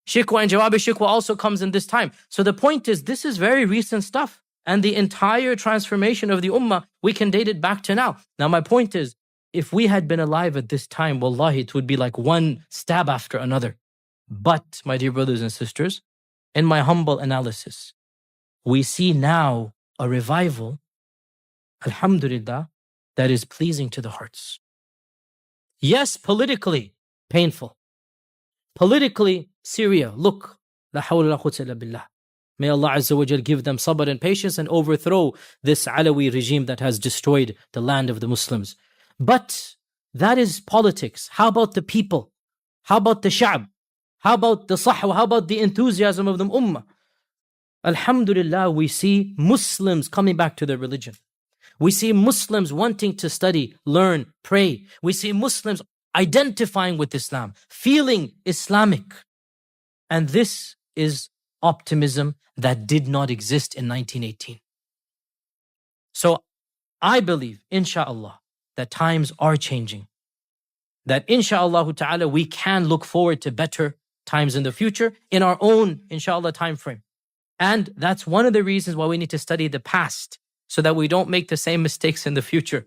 Shikwa and Jawabi Shikwa also comes in this time. So the point is, this is very recent stuff. And the entire transformation of the Ummah, we can date it back to now. Now my point is, if we had been alive at this time, wallahi, it would be like one stab after another. But, my dear brothers and sisters, in my humble analysis, we see now a revival, alhamdulillah, that is pleasing to the hearts. Yes, politically painful. Politically, Syria, look, la hawla la quwwata illa billah. May Allah Azza wa Jal give them sabr and patience and overthrow this Alawi regime that has destroyed the land of the Muslims. But that is politics. How about the people? How about the Sha'b? How about the sahwa? How about the enthusiasm of the ummah? Alhamdulillah, we see Muslims coming back to their religion. We see Muslims wanting to study, learn, pray. We see Muslims identifying with Islam, feeling Islamic. And this is optimism that did not exist in 1918. So I believe, inshallah, that times are changing. That inshallah ta'ala, we can look forward to better times in the future in our own, inshallah, time frame. And that's one of the reasons why we need to study the past, so that we don't make the same mistakes in the future,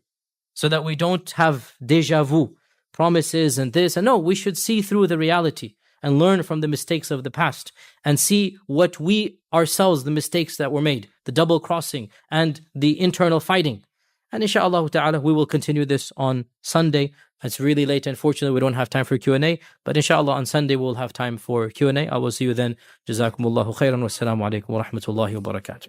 so that we don't have deja vu, promises and this. And no, we should see through the reality and learn from the mistakes of the past and see what we ourselves, the mistakes that were made, the double crossing and the internal fighting. And inshallah ta'ala, we will continue this on Sunday. It's really late. Unfortunately, we don't have time for Q&A. But inshallah, on Sunday, we'll have time for Q&A. I will see you then. Jazakumullahu khairan. Wassalamu alaikum wa rahmatullahi wa barakatuh.